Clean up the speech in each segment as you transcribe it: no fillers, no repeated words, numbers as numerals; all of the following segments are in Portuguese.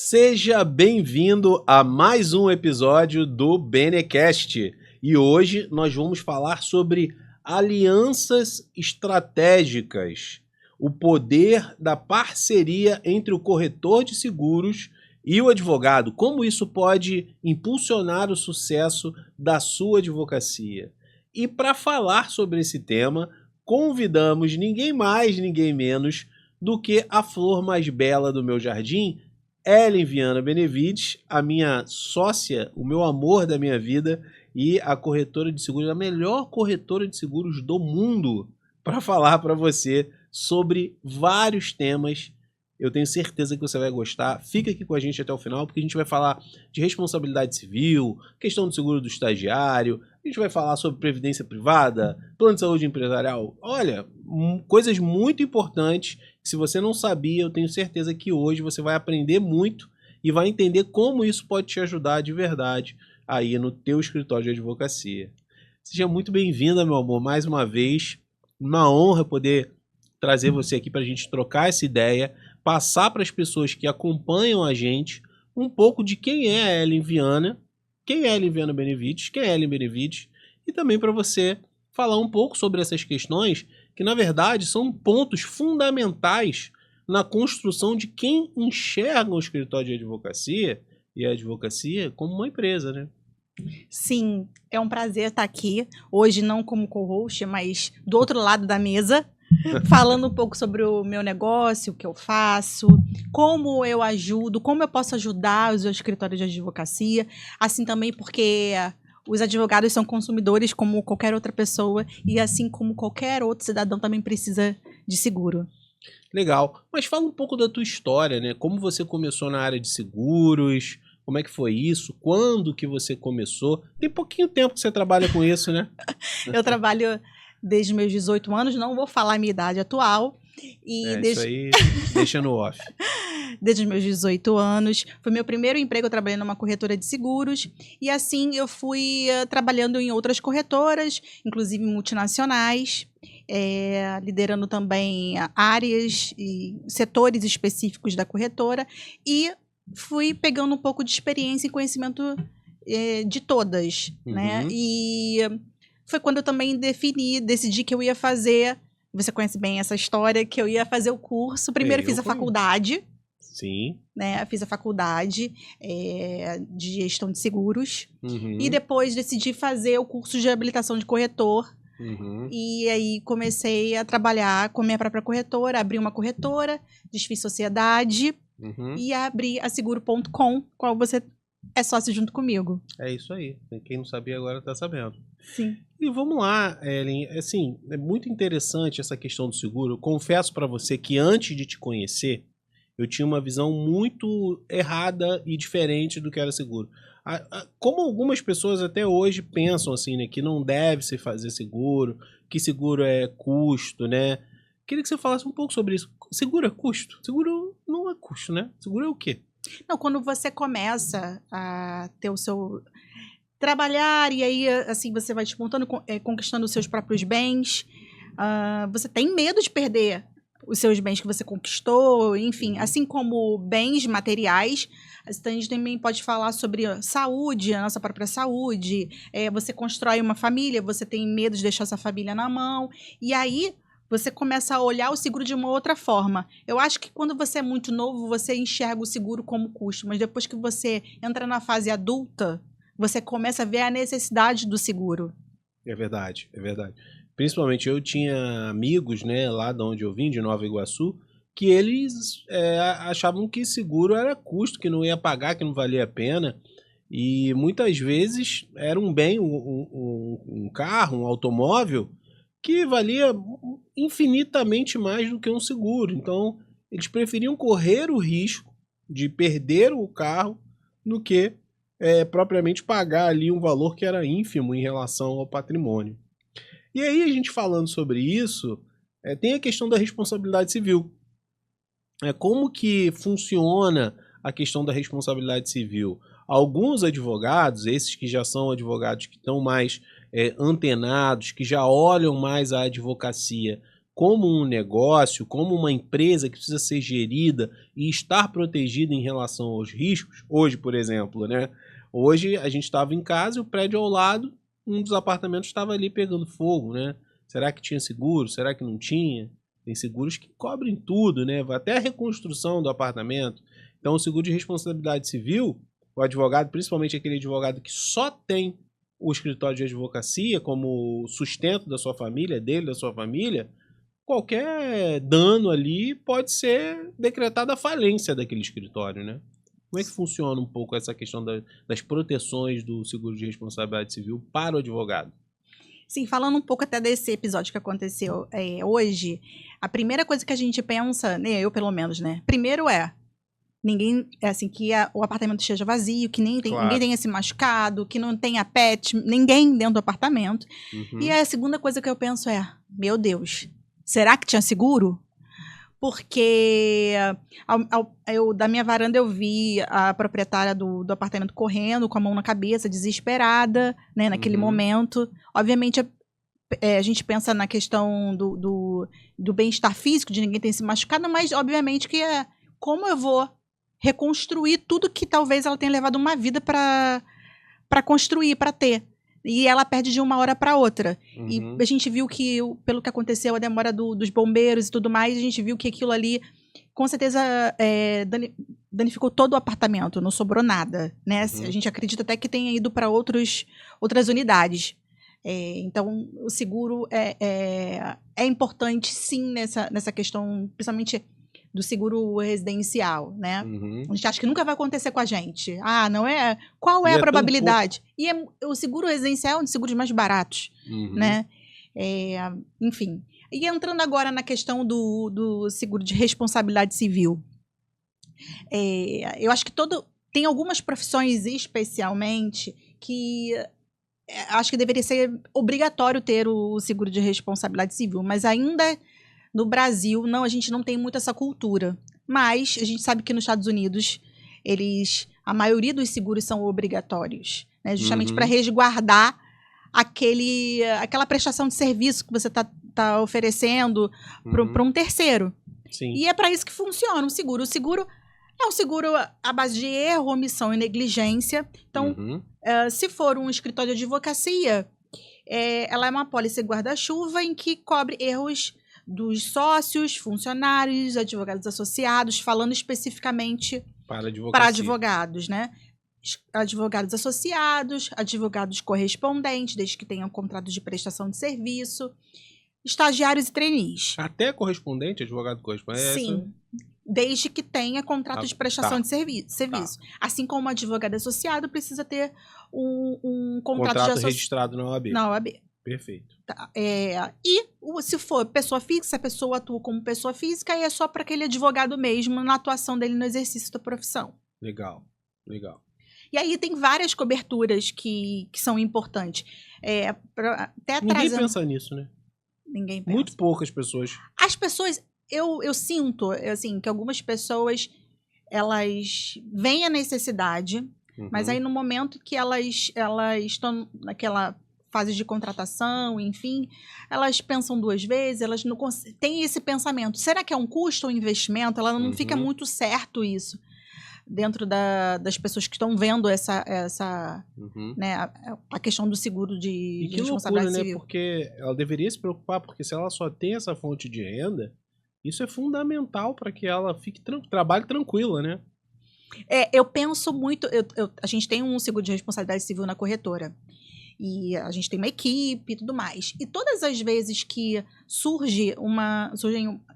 Seja bem-vindo a mais um episódio do Benecast. E hoje nós vamos falar sobre alianças estratégicas, o poder da parceria entre o corretor de seguros e o advogado, como isso pode impulsionar o sucesso da sua advocacia. E para falar sobre esse tema, convidamos ninguém mais, ninguém menos do que a flor mais bela do meu jardim, Ellen Viana Benevides, a minha sócia, o meu amor da minha vida e a corretora de seguros, a melhor corretora de seguros do mundo, para falar para você sobre vários temas. Eu tenho certeza que você vai gostar. Fica aqui com a gente até o final, porque a gente vai falar de responsabilidade civil, questão do seguro do estagiário, a gente vai falar sobre previdência privada, plano de saúde empresarial. Olha, coisas muito importantes. Se você não sabia, eu tenho certeza que hoje você vai aprender muito e vai entender como isso pode te ajudar de verdade aí no teu escritório de advocacia. Seja muito bem-vinda, meu amor, mais uma vez. Uma honra poder trazer você aqui para a gente trocar essa ideia, passar para as pessoas que acompanham a gente um pouco de quem é a Ellen Viana, quem é a Ellen Viana Benevides, quem é a Ellen Benevides, e também para você falar um pouco sobre essas questões que, na verdade, são pontos fundamentais na construção de quem enxerga o escritório de advocacia e a advocacia como uma empresa, né? Sim, é um prazer estar aqui, hoje não como co-host, mas do outro lado da mesa, falando um pouco sobre o meu negócio, o que eu faço, como eu ajudo, como eu posso ajudar os escritórios de advocacia, assim também porque os advogados são consumidores como qualquer outra pessoa e assim como qualquer outro cidadão também precisa de seguro. Legal, mas fala um pouco da tua história, né? Como você começou na área de seguros, como é que foi isso, quando que você começou? Tem pouquinho tempo que você trabalha com isso, né? Eu trabalho desde meus 18 anos, não vou falar a minha idade atual. Isso aí, deixa no off. Desde os meus 18 anos. Foi meu primeiro emprego, eu trabalhei numa corretora de seguros. E assim eu fui trabalhando em outras corretoras, inclusive multinacionais, liderando também áreas e setores específicos da corretora. E fui pegando um pouco de experiência e conhecimento de todas, né? E foi quando eu também decidi que eu ia fazer, você conhece bem essa história, que eu ia fazer o curso. Primeiro fiz a faculdade. Sim. Né? Fiz a faculdade de gestão de seguros. E depois decidi fazer o curso de habilitação de corretor. E aí comecei a trabalhar com a minha própria corretora, abri uma corretora, desfiz sociedade e abri a seguro.com, qual você é sócio junto comigo. É isso aí. Quem não sabia agora tá sabendo. Sim. E vamos lá, Ellen. Assim, é muito interessante essa questão do seguro. Eu confesso para você que antes de te conhecer, eu tinha uma visão muito errada e diferente do que era seguro. Como algumas pessoas até hoje pensam assim, né, que não deve se fazer seguro, que seguro é custo, né? Queria que você falasse um pouco sobre isso. Seguro é custo? Seguro não é custo, né? Seguro é o quê? Não, quando você começa a ter o seu trabalhar e aí assim você vai despontando, conquistando os seus próprios bens, você tem medo de perder os seus bens que você conquistou, enfim, assim como bens materiais, a gente também pode falar sobre saúde, a nossa própria saúde. Você constrói uma família, você tem medo de deixar essa família na mão, e aí você começa a olhar o seguro de uma outra forma. Eu acho que quando você é muito novo, você enxerga o seguro como custo, mas depois que você entra na fase adulta, você começa a ver a necessidade do seguro. É verdade, é verdade. Principalmente eu tinha amigos, né, lá de onde eu vim, de Nova Iguaçu, que eles achavam que seguro era custo, que não ia pagar, que não valia a pena. E muitas vezes era um bem, um carro, um automóvel, que valia infinitamente mais do que um seguro. Então, eles preferiam correr o risco de perder o carro do que propriamente pagar ali um valor que era ínfimo em relação ao patrimônio. E aí, a gente falando sobre isso, tem a questão da responsabilidade civil. Como que funciona a questão da responsabilidade civil? Alguns advogados, esses que já são advogados que estão mais antenados, que já olham mais a advocacia como um negócio, como uma empresa que precisa ser gerida e estar protegida em relação aos riscos. Hoje, por exemplo, né? Hoje a gente estava em casa e o prédio ao lado, um dos apartamentos estava ali pegando fogo, né? Será que tinha seguro? Será que não tinha? Tem seguros que cobrem tudo, né? Vai até a reconstrução do apartamento. Então, o seguro de responsabilidade civil, o advogado, principalmente aquele advogado que só tem o escritório de advocacia como sustento da sua família, dele, da sua família, qualquer dano ali pode ser decretada a falência daquele escritório, né? Como é que funciona um pouco essa questão das proteções do seguro de responsabilidade civil para o advogado? Sim, falando um pouco até desse episódio que aconteceu hoje, a primeira coisa que a gente pensa, né, eu pelo menos, né? Primeiro ninguém, assim, que o apartamento esteja vazio, que ninguém tenha se machucado, que não tenha pet, ninguém dentro do apartamento. Uhum. E a segunda coisa que eu penso meu Deus, será que tinha seguro? Porque da minha varanda eu vi a proprietária do apartamento correndo com a mão na cabeça, desesperada, né, naquele momento. Obviamente, a gente pensa na questão do bem-estar físico, de ninguém ter se machucado, mas obviamente que como eu vou reconstruir tudo que talvez ela tenha levado uma vida para construir, para ter. E ela perde de uma hora para outra. Uhum. E a gente viu que, pelo que aconteceu, a demora dos bombeiros e tudo mais, a gente viu que aquilo ali, com certeza, danificou todo o apartamento, não sobrou nada, né? Uhum. A gente acredita até que tenha ido para outras unidades. Então, o seguro é importante, sim, nessa questão, principalmente do seguro residencial, né? Uhum. A gente acha que nunca vai acontecer com a gente. Não é? Qual é E a probabilidade? E o seguro residencial é um dos seguros mais baratos, né? Enfim. E entrando agora na questão do seguro de responsabilidade civil. Eu acho que tem algumas profissões especialmente que acho que deveria ser obrigatório ter o seguro de responsabilidade civil, mas ainda no Brasil, a gente não tem muito essa cultura. Mas a gente sabe que nos Estados Unidos, a maioria dos seguros são obrigatórios, né? Justamente para resguardar aquela prestação de serviço que você tá oferecendo para um terceiro. Sim. E é para isso que funciona o seguro. O seguro é um seguro à base de erro, omissão e negligência. Então, se for um escritório de advocacia, ela é uma apólice guarda-chuva em que cobre erros dos sócios, funcionários, advogados associados, falando especificamente para advogados, né? Advogados associados, advogados correspondentes, desde que tenham contratos de prestação de serviço, estagiários e trainees. Até correspondente, advogado correspondente? Sim, desde que tenha contrato de prestação de serviço. Assim como advogado associado precisa ter um contrato registrado na OAB. Na OAB. Perfeito. E se for pessoa física, a pessoa atua como pessoa física, aí é só para aquele advogado mesmo, na atuação dele no exercício da profissão. Legal. E aí tem várias coberturas que são importantes. Ninguém pensa nisso, né? Ninguém pensa. Muito poucas pessoas. As pessoas, eu sinto, assim, que algumas pessoas, elas veem a necessidade, mas aí no momento que elas estão naquela fase de contratação, enfim, elas pensam duas vezes, elas não têm esse pensamento. Será que é um custo ou um investimento? Ela não fica muito certo isso dentro das pessoas que estão vendo essa né, a questão do seguro de responsabilidade civil. Né? Porque ela deveria se preocupar, porque se ela só tem essa fonte de renda, isso é fundamental para que ela trabalhe tranquila, né? Eu penso muito... a gente tem um seguro de responsabilidade civil na corretora. E a gente tem uma equipe e tudo mais. E todas as vezes que surgem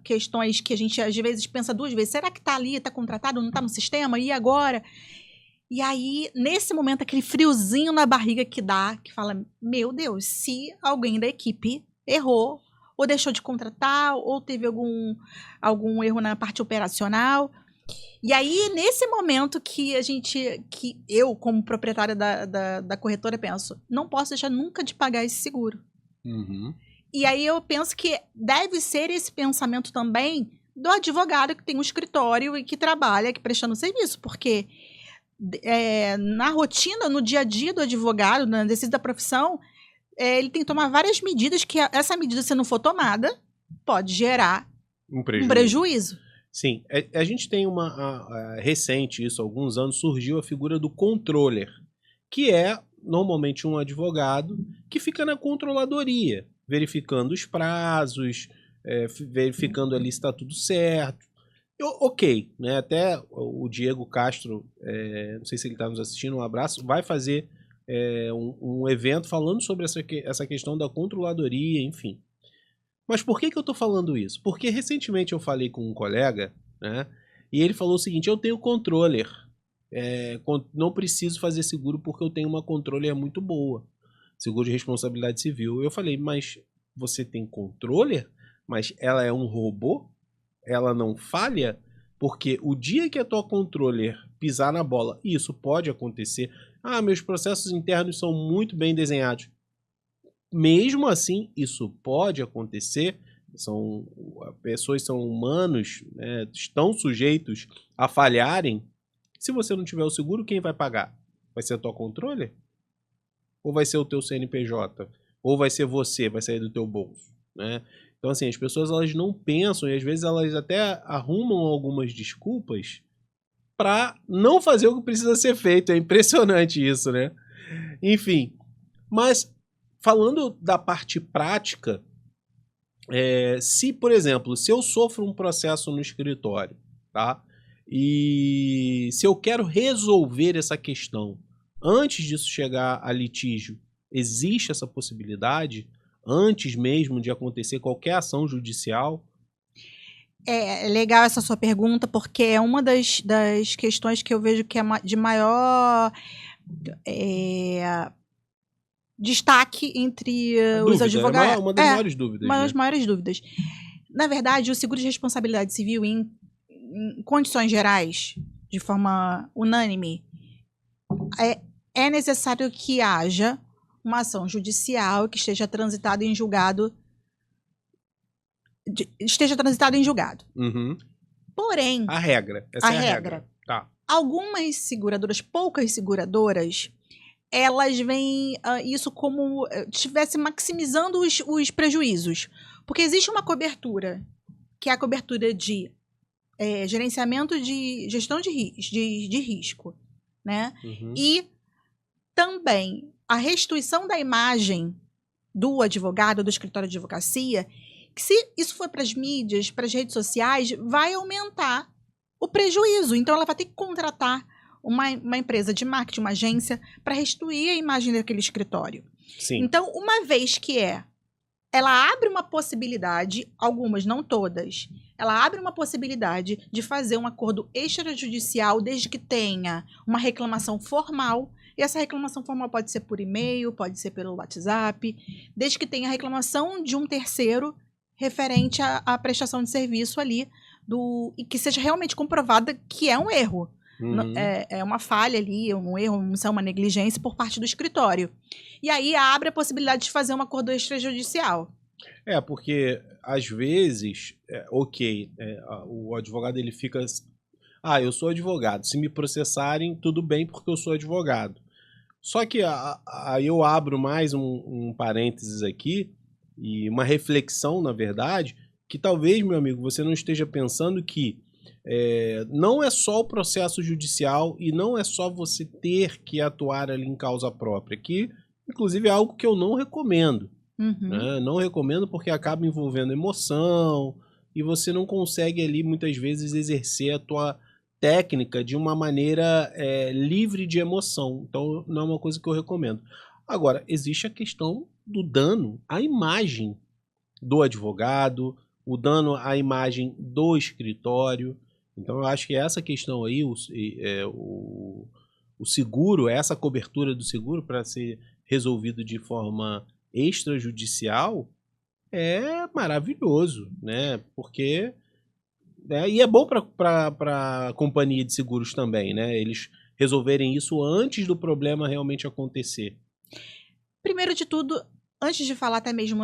questões que a gente às vezes pensa duas vezes, será que tá ali, tá contratado, não tá no sistema? E agora? E aí, nesse momento, aquele friozinho na barriga que dá, que fala, meu Deus, se alguém da equipe errou, ou deixou de contratar, ou teve algum erro na parte operacional. E aí, nesse momento que eu, como proprietária da corretora, penso, não posso deixar nunca de pagar esse seguro. E aí eu penso que deve ser esse pensamento também do advogado que tem um escritório e que trabalha, que prestando serviço, porque na rotina, no dia a dia do advogado, no exercício da profissão, ele tem que tomar várias medidas, que essa medida, se não for tomada, pode gerar Um um prejuízo. prejuízo. Sim, a gente tem recente isso, há alguns anos, surgiu a figura do controller, que é normalmente um advogado que fica na controladoria, verificando os prazos, verificando ali se está tudo certo. Ok, né? Até o Diego Castro, não sei se ele está nos assistindo, um abraço, vai fazer um evento falando sobre essa questão da controladoria, enfim. Mas por que eu tô falando isso? Porque recentemente eu falei com um colega, né? E ele falou o seguinte: eu tenho controller. Não preciso fazer seguro porque eu tenho uma controller muito boa. Seguro de responsabilidade civil. Eu falei, mas você tem controller? Mas ela é um robô? Ela não falha? Porque o dia que a tua controller pisar na bola, e isso pode acontecer. Ah, meus processos internos são muito bem desenhados. Mesmo assim, isso pode acontecer. Pessoas são humanos, né, estão sujeitos a falharem. Se você não tiver o seguro, quem vai pagar? Vai ser a tua controller? Ou vai ser o teu CNPJ? Ou vai ser você, vai sair do teu bolso, né? Então, assim, as pessoas elas não pensam e às vezes elas até arrumam algumas desculpas para não fazer o que precisa ser feito. É impressionante isso, né? Enfim, mas falando da parte prática, se, por exemplo, se eu sofro um processo no escritório, tá? E se eu quero resolver essa questão antes disso chegar a litígio, existe essa possibilidade antes mesmo de acontecer qualquer ação judicial? É legal essa sua pergunta, porque é uma das questões que eu vejo que é de maior destaque entre os Dúvida, advogados. é uma das maiores dúvidas, Uma né? das maiores dúvidas. Na verdade, o seguro de responsabilidade civil, em condições gerais, de forma unânime, é necessário que haja uma ação judicial que esteja transitada em julgado. Uhum. Porém, A regra. Essa é a regra. Tá. algumas seguradoras, poucas seguradoras, elas veem isso como estivesse maximizando os prejuízos. Porque existe uma cobertura, que é a cobertura de gerenciamento de gestão de risco, né? Uhum. E também a restituição da imagem do advogado, do escritório de advocacia, que se isso for para as mídias, para as redes sociais, vai aumentar o prejuízo. Então, ela vai ter que contratar uma empresa de marketing, uma agência, para restituir a imagem daquele escritório. Sim. Então, uma vez que ela abre uma possibilidade, algumas, não todas, ela abre uma possibilidade de fazer um acordo extrajudicial desde que tenha uma reclamação formal. E essa reclamação formal pode ser por e-mail, pode ser pelo WhatsApp, desde que tenha a reclamação de um terceiro referente à prestação de serviço ali, e que seja realmente comprovada que é um erro. Uhum. É uma falha ali, um erro, uma negligência por parte do escritório. E aí abre a possibilidade de fazer um acordo extrajudicial. Porque às vezes, o advogado ele fica... eu sou advogado, se me processarem, tudo bem porque eu sou advogado. Só que aí eu abro mais um parênteses aqui, e uma reflexão, na verdade, que talvez, meu amigo, você não esteja pensando que não é só o processo judicial e não é só você ter que atuar ali em causa própria, que inclusive é algo que eu não recomendo. Uhum. Né? Não recomendo porque acaba envolvendo emoção e você não consegue ali muitas vezes exercer a tua técnica de uma maneira livre de emoção. Então não é uma coisa que eu recomendo. Agora, existe a questão do dano à imagem do advogado, o dano à imagem do escritório. Então eu acho que essa questão aí, o seguro, essa cobertura do seguro para ser resolvido de forma extrajudicial é maravilhoso, né? Porque e é bom para a companhia de seguros também, né? Eles resolverem isso antes do problema realmente acontecer. Primeiro de tudo, antes de falar até mesmo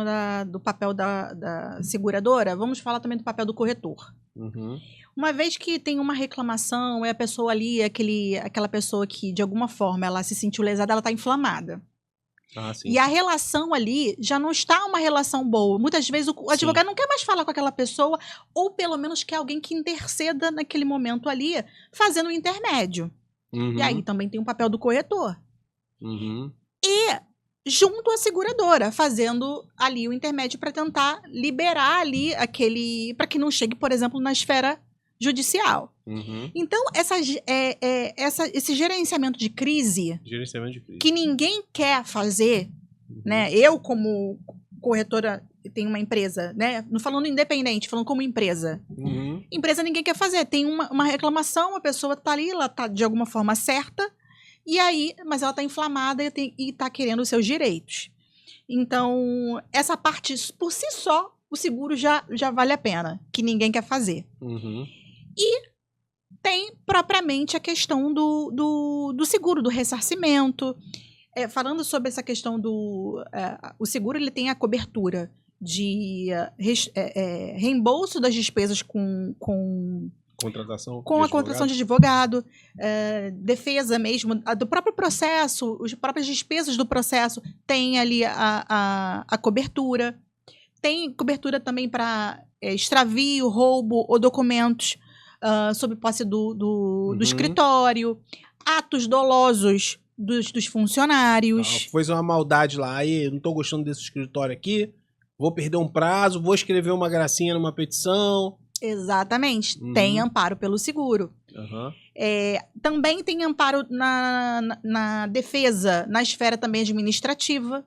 do papel da seguradora, vamos falar também do papel do corretor. Uhum. Uma vez que tem uma reclamação, a pessoa ali, aquela pessoa que de alguma forma ela se sentiu lesada, ela está inflamada. Ah, sim. E a relação ali já não está uma relação boa. Muitas vezes o advogado não quer mais falar com aquela pessoa, ou pelo menos quer alguém que interceda naquele momento ali, fazendo o intermédio. E aí também tem o papel do corretor. E junto à seguradora, fazendo ali o intermédio para tentar liberar ali aquele... para que não chegue, por exemplo, na esfera judicial. Então, esse gerenciamento de crise, que ninguém quer fazer, né? Eu, como corretora, tenho uma empresa, né? Não falando independente, falando como empresa. Empresa ninguém quer fazer. Tem uma reclamação, a pessoa tá ali, ela tá de alguma forma certa, e aí, mas ela tá inflamada e tá querendo os seus direitos. Então, essa parte, por si só, o seguro já vale a pena, que ninguém quer fazer. E tem propriamente a questão do seguro, do ressarcimento. Falando sobre essa questão o seguro, ele tem a cobertura de reembolso das despesas com a contratação de advogado, defesa mesmo, do próprio processo, as próprias despesas do processo, tem ali a cobertura. Tem cobertura também para extravio, roubo ou documentos sob posse do escritório, atos dolosos dos funcionários. Fez uma maldade lá, aí não tô gostando desse escritório aqui, vou perder um prazo, vou escrever uma gracinha numa petição. Exatamente, tem amparo pelo seguro. Também tem amparo na defesa, na esfera também administrativa.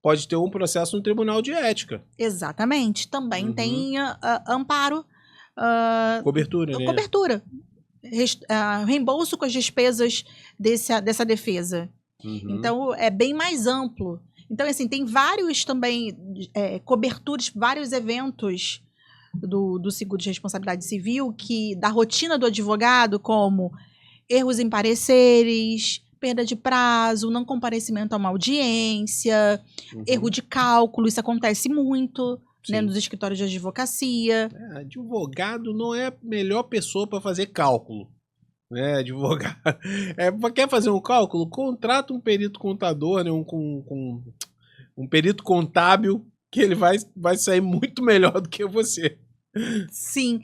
Pode ter um processo no Tribunal de Ética. Exatamente, também tem amparo. Cobertura, né? Cobertura. Reembolso com as despesas dessa defesa. Então, é bem mais amplo. Então, assim, tem vários também coberturas, vários eventos do seguro de responsabilidade civil, da rotina do advogado, como erros em pareceres, perda de prazo, não comparecimento a uma audiência, erro de cálculo, isso acontece muito, né, nos escritórios de advocacia. Advogado não é a melhor pessoa para fazer cálculo. Né, advogado. Quer fazer um cálculo? Contrata um perito contador, né, um perito contábil, que ele vai sair muito melhor do que você. Sim.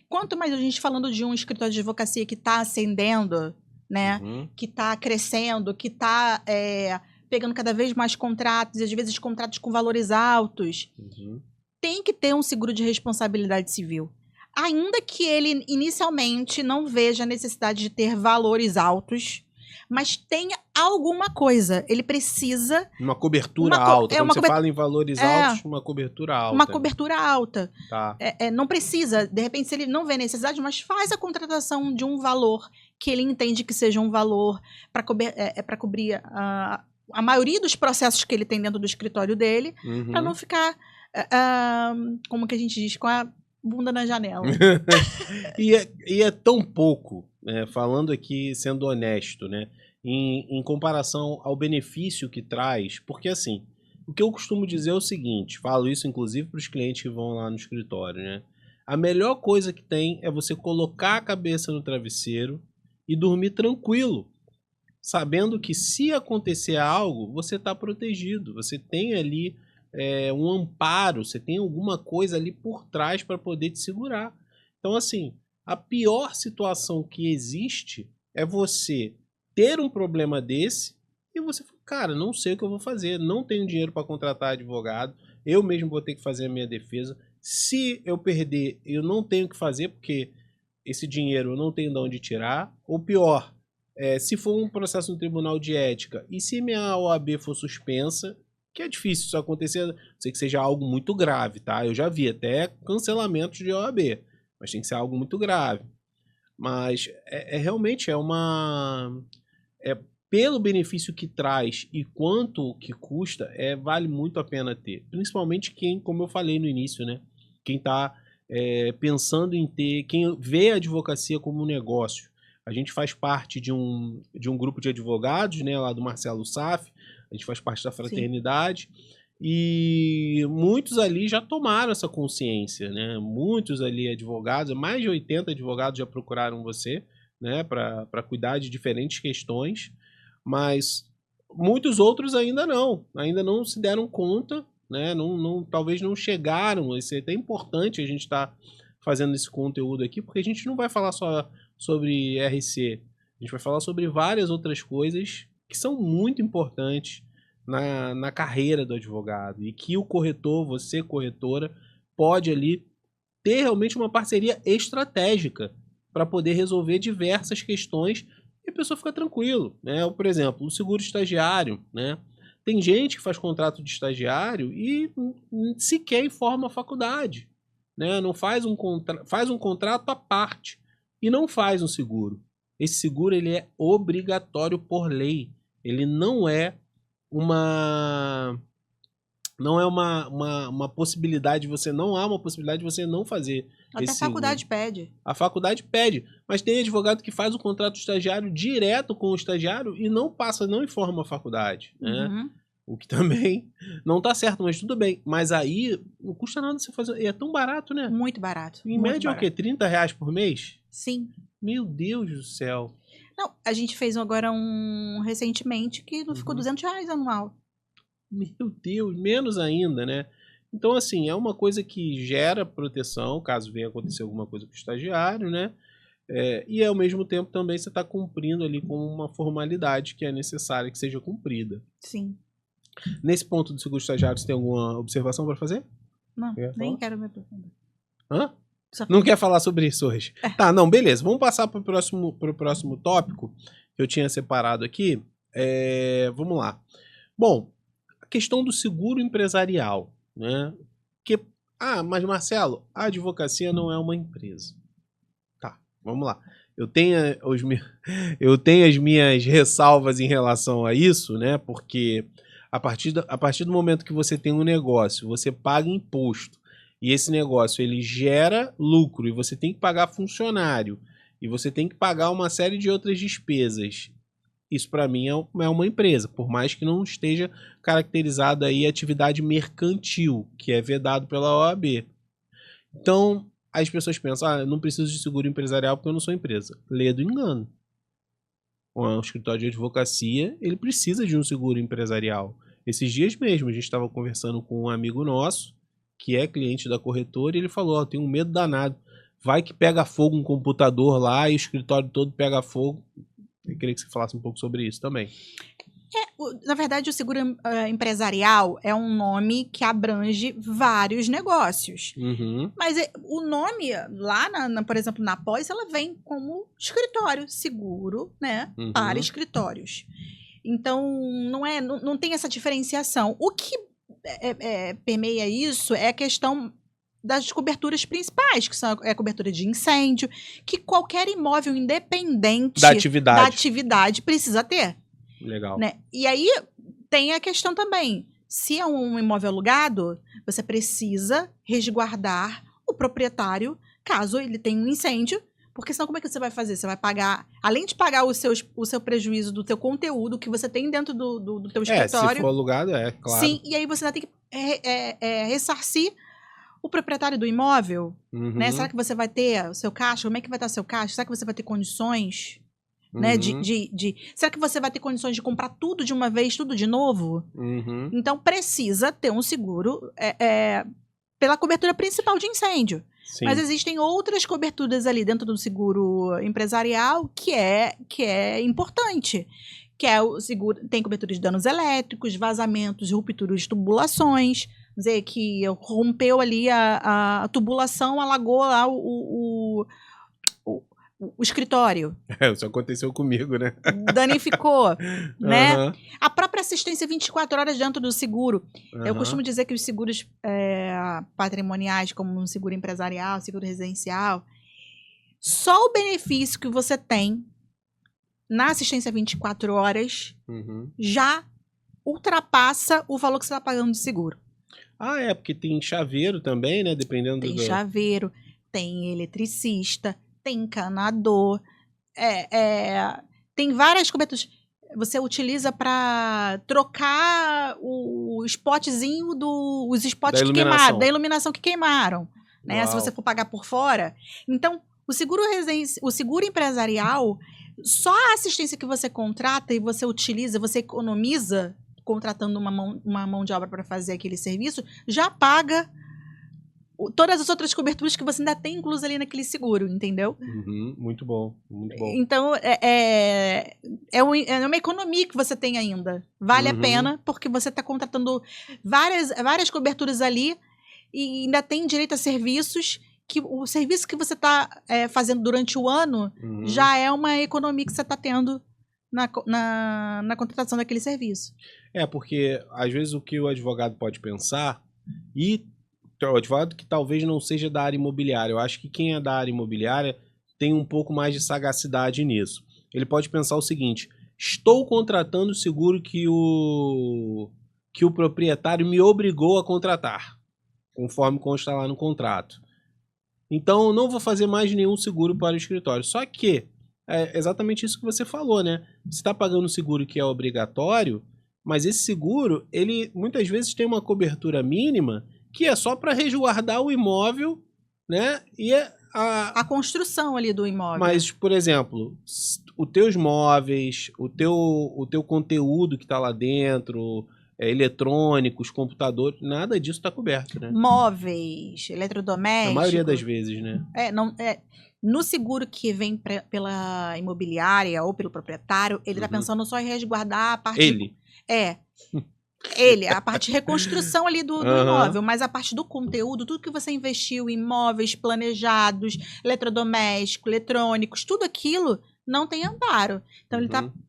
Quanto mais a gente falando de um escritório de advocacia que está ascendendo, né, que está crescendo, que está pegando cada vez mais contratos, e às vezes contratos com valores altos, tem que ter um seguro de responsabilidade civil. Ainda que ele inicialmente não veja a necessidade de ter valores altos, mas tenha alguma coisa. Ele precisa... Uma cobertura alta. Quando você fala em valores altos, uma cobertura alta. Uma cobertura alta. Tá. Não precisa, de repente, se ele não vê necessidade, mas faz a contratação de um valor que ele entende que seja um valor para cobrir a maioria dos processos que ele tem dentro do escritório dele, para não ficar, como que a gente diz, com a bunda na janela. e é tão pouco, né, falando aqui, sendo honesto, né, em comparação ao benefício que traz, porque assim, o que eu costumo dizer é o seguinte, falo isso inclusive para os clientes que vão lá no escritório, né, a melhor coisa que tem é você colocar a cabeça no travesseiro e dormir tranquilo, sabendo que se acontecer algo, você está protegido, você tem ali um amparo, você tem alguma coisa ali por trás para poder te segurar. Então, assim, a pior situação que existe é você ter um problema desse e você fala, cara, não sei o que eu vou fazer, não tenho dinheiro para contratar advogado, eu mesmo vou ter que fazer a minha defesa. Se eu perder, eu não tenho o que fazer, porque esse dinheiro eu não tenho de onde tirar. Ou pior, se for um processo no Tribunal de Ética e se minha OAB for suspensa, que é difícil isso acontecer, não sei que seja algo muito grave, tá? Eu já vi até cancelamentos de OAB, mas tem que ser algo muito grave. Mas realmente pelo benefício que traz e quanto que custa, vale muito a pena ter. Principalmente quem, como eu falei no início, né? Quem está pensando em ter, quem vê a advocacia como um negócio. A gente faz parte de um grupo de advogados, né, lá do Marcelo Saf, a gente faz parte da fraternidade. Sim. E muitos ali já tomaram essa consciência, né? Muitos ali advogados, mais de 80 advogados já procuraram você, né, para cuidar de diferentes questões, Mas muitos outros ainda não se deram conta, né? Talvez não chegaram. Isso é até importante a gente estar fazendo esse conteúdo aqui, porque a gente não vai falar só sobre RC, a gente vai falar sobre várias outras coisas que são muito importantes na carreira do advogado, e que o corretor, você corretora, pode ali ter realmente uma parceria estratégica para poder resolver diversas questões e a pessoa fica tranquilo, né? Por exemplo, o seguro estagiário, né? Tem gente que faz contrato de estagiário e sequer informa a faculdade, né? Não faz faz um contrato à parte e não faz um seguro. Esse seguro ele é obrigatório por lei. Ele não é uma possibilidade, não há uma possibilidade de você não fazer. Até a faculdade pede. A faculdade pede, mas tem advogado que faz o contrato estagiário direto com o estagiário e não informa a faculdade, né? Uhum. O que também não tá certo, mas tudo bem. Mas aí não custa nada você fazer, é tão barato, né? Muito barato. Em média é o quê? R$30 por mês? Sim. Meu Deus do céu. Não, a gente fez agora recentemente que não ficou R$200 anual. Meu Deus, menos ainda, né? Então, assim, é uma coisa que gera proteção, caso venha acontecer alguma coisa com o estagiário, né? E ao mesmo tempo também você está cumprindo ali com uma formalidade que é necessária que seja cumprida. Sim. Nesse ponto do seguro estagiário, você tem alguma observação para fazer? Não, nem quero me aprofundar. Hã? Não quer falar sobre isso hoje? Tá, não, beleza. Vamos passar para o próximo tópico que eu tinha separado aqui. Vamos lá. Bom, a questão do seguro empresarial, né? Mas Marcelo, a advocacia não é uma empresa. Tá, vamos lá. Eu tenho as minhas ressalvas em relação a isso, né? Porque a partir do momento que você tem um negócio, você paga imposto, e esse negócio ele gera lucro, e você tem que pagar funcionário, e você tem que pagar uma série de outras despesas. Isso para mim é uma empresa, por mais que não esteja caracterizado aí atividade mercantil, que é vedado pela OAB. Então, as pessoas pensam, eu não preciso de seguro empresarial porque eu não sou empresa. Lê do engano. O escritório de advocacia, ele precisa de um seguro empresarial. Esses dias mesmo, a gente estava conversando com um amigo nosso, que é cliente da corretora, e ele falou, eu tenho um medo danado. Vai que pega fogo um computador lá e o escritório todo pega fogo. Eu queria que você falasse um pouco sobre isso também. Na verdade, o seguro empresarial é um nome que abrange vários negócios. Uhum. Mas o nome lá, por exemplo, na pós, ela vem como escritório, seguro, né? Uhum. Para escritórios. Então, não tem essa diferenciação. O que permeia isso é a questão das coberturas principais, que são a cobertura de incêndio, que qualquer imóvel independente da atividade precisa ter. Legal. Né? E aí tem a questão também, se é um imóvel alugado, você precisa resguardar o proprietário caso ele tenha um incêndio, porque senão como é que você vai fazer? Você vai pagar, além de pagar o seu prejuízo do teu conteúdo que você tem dentro do teu escritório. Se for alugado, claro. Sim, e aí você vai ter que ressarcir o proprietário do imóvel, né? Será que você vai ter o seu caixa? Como é que vai estar o seu caixa? Será que você vai ter condições, né? Será que você vai ter condições de comprar tudo de uma vez, tudo de novo? Então, precisa ter um seguro pela cobertura principal de incêndio. Sim. Mas existem outras coberturas ali dentro do seguro empresarial que é importante. Que é o seguro, tem cobertura de danos elétricos, vazamentos, rupturas de tubulações. Quer dizer, que rompeu ali a tubulação, alagou lá o escritório. Isso aconteceu comigo, né? Danificou, né? A própria assistência 24 horas dentro do seguro. Eu costumo dizer que os seguros patrimoniais, como um seguro empresarial, seguro residencial, só o benefício que você tem na assistência 24 horas já ultrapassa o valor que você está pagando de seguro. Porque tem chaveiro também, né? Dependendo Tem chaveiro, tem eletricista, tem encanador, tem várias coberturas. Você utiliza para trocar o spotzinho os spots que queimaram, da iluminação que queimaram, né? Se você for pagar por fora. Então, o seguro empresarial Só a assistência que você contrata e você utiliza, você economiza contratando uma mão de obra para fazer aquele serviço, já paga todas as outras coberturas que você ainda tem inclusas ali naquele seguro, entendeu? Muito bom, muito bom. Então, é uma economia que você tem ainda. Vale a pena, porque você está contratando várias coberturas ali e ainda tem direito a serviços que o serviço que você está fazendo durante o ano já é uma economia que você está tendo na contratação daquele serviço. Porque às vezes o que o advogado pode pensar, e o advogado que talvez não seja da área imobiliária, eu acho que quem é da área imobiliária tem um pouco mais de sagacidade nisso. Ele pode pensar o seguinte: estou contratando o seguro que o proprietário me obrigou a contratar, conforme consta lá no contrato. Então eu não vou fazer mais nenhum seguro para o escritório. Só que é exatamente isso que você falou, né? Você está pagando um seguro que é obrigatório, mas esse seguro, ele muitas vezes tem uma cobertura mínima que é só para resguardar o imóvel, né? E a construção ali do imóvel. Mas, por exemplo, os teus móveis, o teu conteúdo que está lá dentro, eletrônicos, computadores, nada disso está coberto, né? Móveis, eletrodomésticos. A maioria das vezes, né? No seguro que vem pela imobiliária ou pelo proprietário, ele está pensando só em resguardar a parte... a parte de reconstrução ali do imóvel, mas a parte do conteúdo, tudo que você investiu em imóveis planejados, eletrodomésticos, eletrônicos, tudo aquilo não tem amparo. Então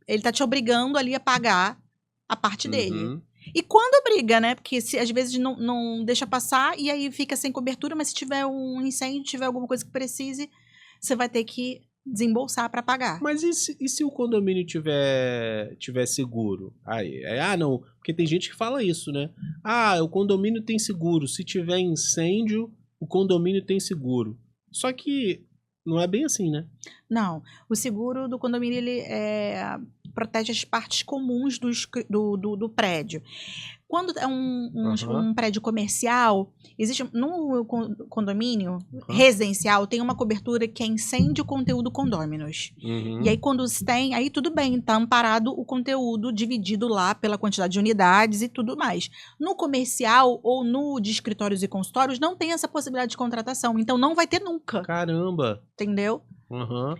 ele tá te obrigando ali a pagar a parte dele. E quando obriga, né? Porque às vezes não deixa passar e aí fica sem cobertura, mas se tiver um incêndio, tiver alguma coisa que precise, você vai ter que desembolsar para pagar. Mas e se o condomínio tiver seguro? Não, porque tem gente que fala isso, né? O condomínio tem seguro, se tiver incêndio, o condomínio tem seguro. Só que não é bem assim, né? Não, o seguro do condomínio ele protege as partes comuns do prédio. Quando é um prédio comercial, existe no condomínio residencial, tem uma cobertura que é incêndio conteúdo condôminos. E aí quando tem, aí tudo bem, tá amparado o conteúdo dividido lá pela quantidade de unidades e tudo mais. No comercial ou no de escritórios e consultórios não tem essa possibilidade de contratação, então não vai ter nunca. Caramba! Entendeu?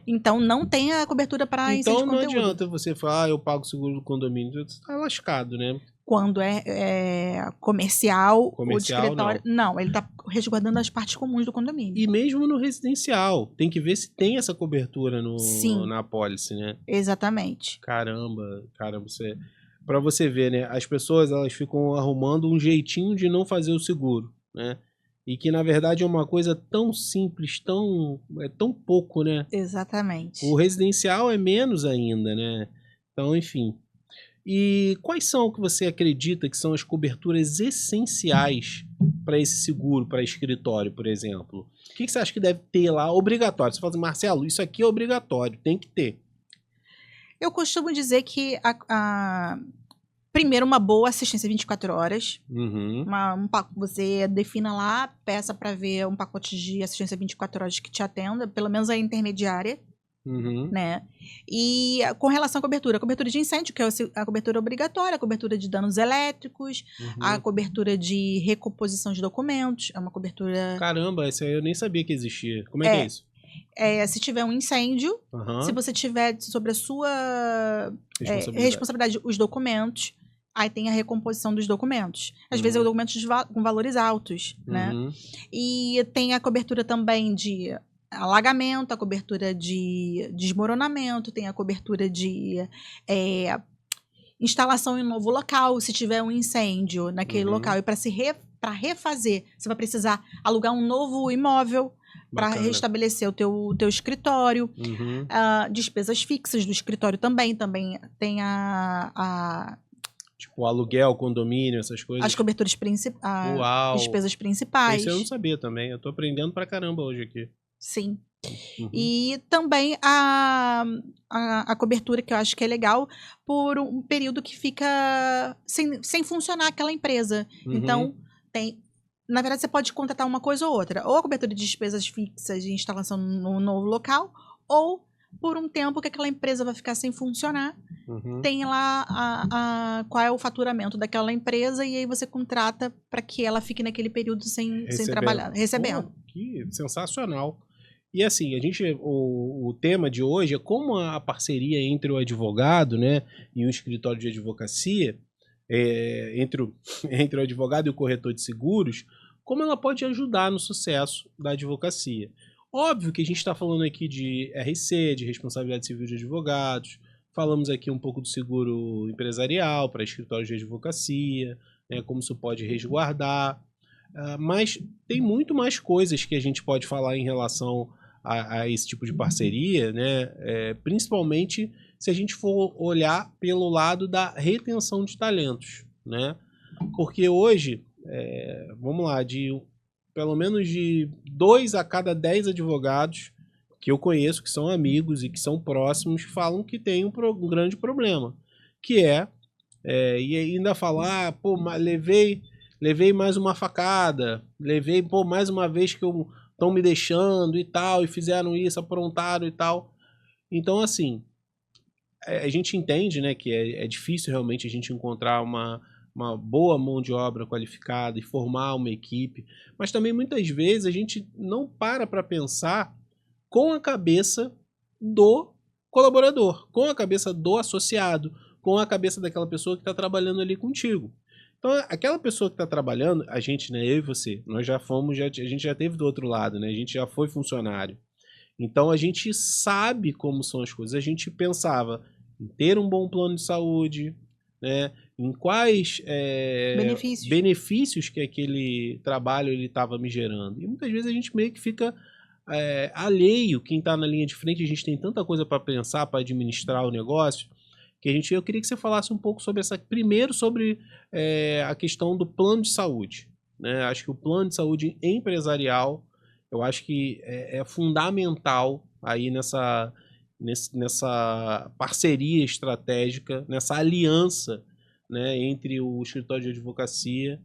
Então não tem a cobertura para incêndio conteúdo. Então não adianta você falar, eu pago o seguro do condomínio, você tá lascado, né? Quando é comercial ou de escritório. Não, ele tá resguardando as partes comuns do condomínio. E mesmo no residencial, tem que ver se tem essa cobertura na apólice, né? Exatamente. Caramba, pra você ver, né? As pessoas, elas ficam arrumando um jeitinho de não fazer o seguro, né? E que, na verdade, é uma coisa tão simples, tão pouco, né? Exatamente. O residencial é menos ainda, né? Então, enfim. E quais são que você acredita que são as coberturas essenciais para esse seguro, para escritório, por exemplo? O que você acha que deve ter lá obrigatório? Você fala assim, Marcelo, isso aqui é obrigatório, tem que ter. Eu costumo dizer que primeiro, uma boa assistência 24 horas. Você defina lá, peça para ver um pacote de assistência 24 horas que te atenda, pelo menos a intermediária. Né? E com relação à cobertura de incêndio, que é a cobertura obrigatória, a cobertura de danos elétricos, a cobertura de recomposição de documentos, é uma cobertura... Caramba, essa aí eu nem sabia que existia. Como é que é isso? Se tiver um incêndio, se você tiver sobre a sua responsabilidade os documentos, aí tem a recomposição dos documentos. Às vezes, documentos com valores altos, né? E tem a cobertura também de alagamento, a cobertura de desmoronamento, tem a cobertura de instalação em um novo local, se tiver um incêndio naquele local. E para refazer, você vai precisar alugar um novo imóvel para restabelecer o teu escritório. Despesas fixas do escritório também tem tipo, aluguel, condomínio, essas coisas. As coberturas principais. Despesas principais. Isso eu não sabia também. Eu tô aprendendo pra caramba hoje aqui. Sim. E também a cobertura, que eu acho que é legal, por um período que fica sem funcionar aquela empresa. Então, na verdade, você pode contratar uma coisa ou outra. Ou a cobertura de despesas fixas de instalação no novo local, ou por um tempo que aquela empresa vai ficar sem funcionar, Uhum. tem lá qual é o faturamento daquela empresa e aí você contrata para que ela fique naquele período sem trabalhar, recebendo. Pô, que sensacional. E assim, o tema de hoje é como a parceria entre o advogado, né, e o escritório de advocacia, entre o advogado e o corretor de seguros, como ela pode ajudar no sucesso da advocacia. Óbvio que a gente está falando aqui de RC, de responsabilidade civil de advogados, falamos aqui um pouco do seguro empresarial para escritórios de advocacia, né, como isso pode resguardar, mas tem muito mais coisas que a gente pode falar em relação a esse tipo de parceria, né, principalmente se a gente for olhar pelo lado da retenção de talentos, né, porque hoje, vamos lá, pelo menos de 2 a cada 10 advogados que eu conheço, que são amigos e que são próximos, falam que tem um grande problema, que e ainda falar, pô, levei mais uma facada, pô, mais uma vez que estão me deixando e tal, e fizeram isso, aprontaram e tal. Então, assim, a gente entende, né, que é difícil realmente a gente encontrar uma boa mão de obra qualificada e formar uma equipe, mas também muitas vezes a gente não para pensar com a cabeça do colaborador, com a cabeça do associado, com a cabeça daquela pessoa que está trabalhando ali contigo. Então, aquela pessoa que está trabalhando, a gente, né, eu e você, nós já fomos, a gente já teve do outro lado, né, a gente já foi funcionário. Então, a gente sabe como são as coisas. A gente pensava em ter um bom plano de saúde, né, em quais benefícios que aquele trabalho estava me gerando. E muitas vezes a gente meio que fica alheio, quem está na linha de frente, a gente tem tanta coisa para pensar, para administrar o negócio, que eu queria que você falasse um pouco primeiro sobre a questão do plano de saúde, né? Acho que o plano de saúde empresarial, eu acho que é fundamental aí nessa parceria estratégica, nessa aliança, né, entre o escritório de advocacia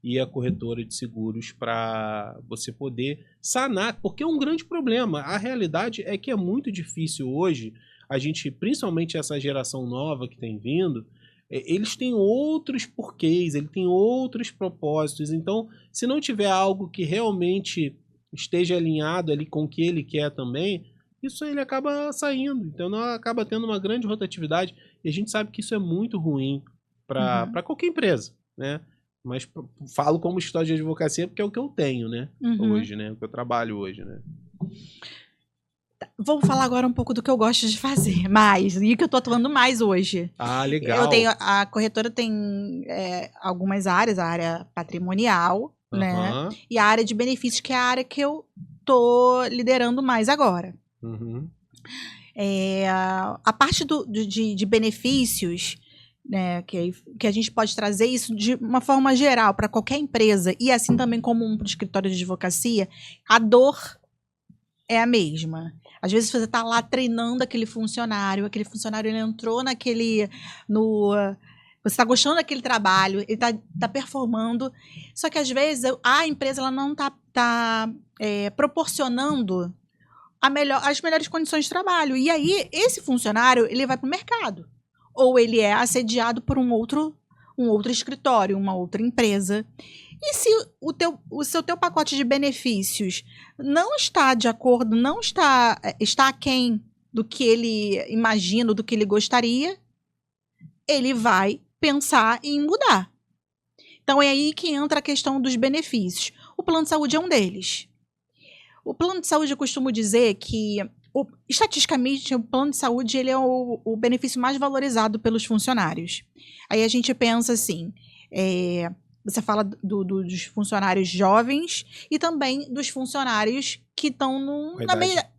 e a corretora de seguros para você poder sanar, porque é um grande problema. A realidade é que é muito difícil hoje, a gente, principalmente essa geração nova que tem vindo, eles têm outros porquês, eles têm outros propósitos. Então, se não tiver algo que realmente esteja alinhado ali com o que ele quer também, isso ele acaba saindo. Então, não acaba tendo uma grande rotatividade e a gente sabe que isso é muito ruim para qualquer empresa, né? Mas falo como escritório de advocacia porque é o que eu tenho, né? Hoje, né? O que eu trabalho hoje, né? Vamos falar agora um pouco do que eu gosto de fazer mais e que eu tô atuando mais hoje. Ah, legal. A corretora tem algumas áreas, a área patrimonial, né? E a área de benefícios, que é a área que eu tô liderando mais agora. A parte de benefícios, né, que a gente pode trazer isso de uma forma geral para qualquer empresa e assim também como um escritório de advocacia, a dor é a mesma. Às vezes você está lá treinando aquele funcionário ele entrou você está gostando daquele trabalho, ele está performando, só que às vezes a empresa ela não está proporcionando as melhores condições de trabalho. E aí esse funcionário ele vai para o mercado. Ou ele é assediado por um outro escritório, uma outra empresa. E se o seu pacote de benefícios não está de acordo, não está aquém do que ele imagina, do que ele gostaria, ele vai pensar em mudar. Então é aí que entra a questão dos benefícios. O plano de saúde é um deles. O plano de saúde, eu costumo dizer que estatisticamente, o plano de saúde ele é o benefício mais valorizado pelos funcionários. Aí a gente pensa assim, você fala dos funcionários jovens e também dos funcionários que estão na meia...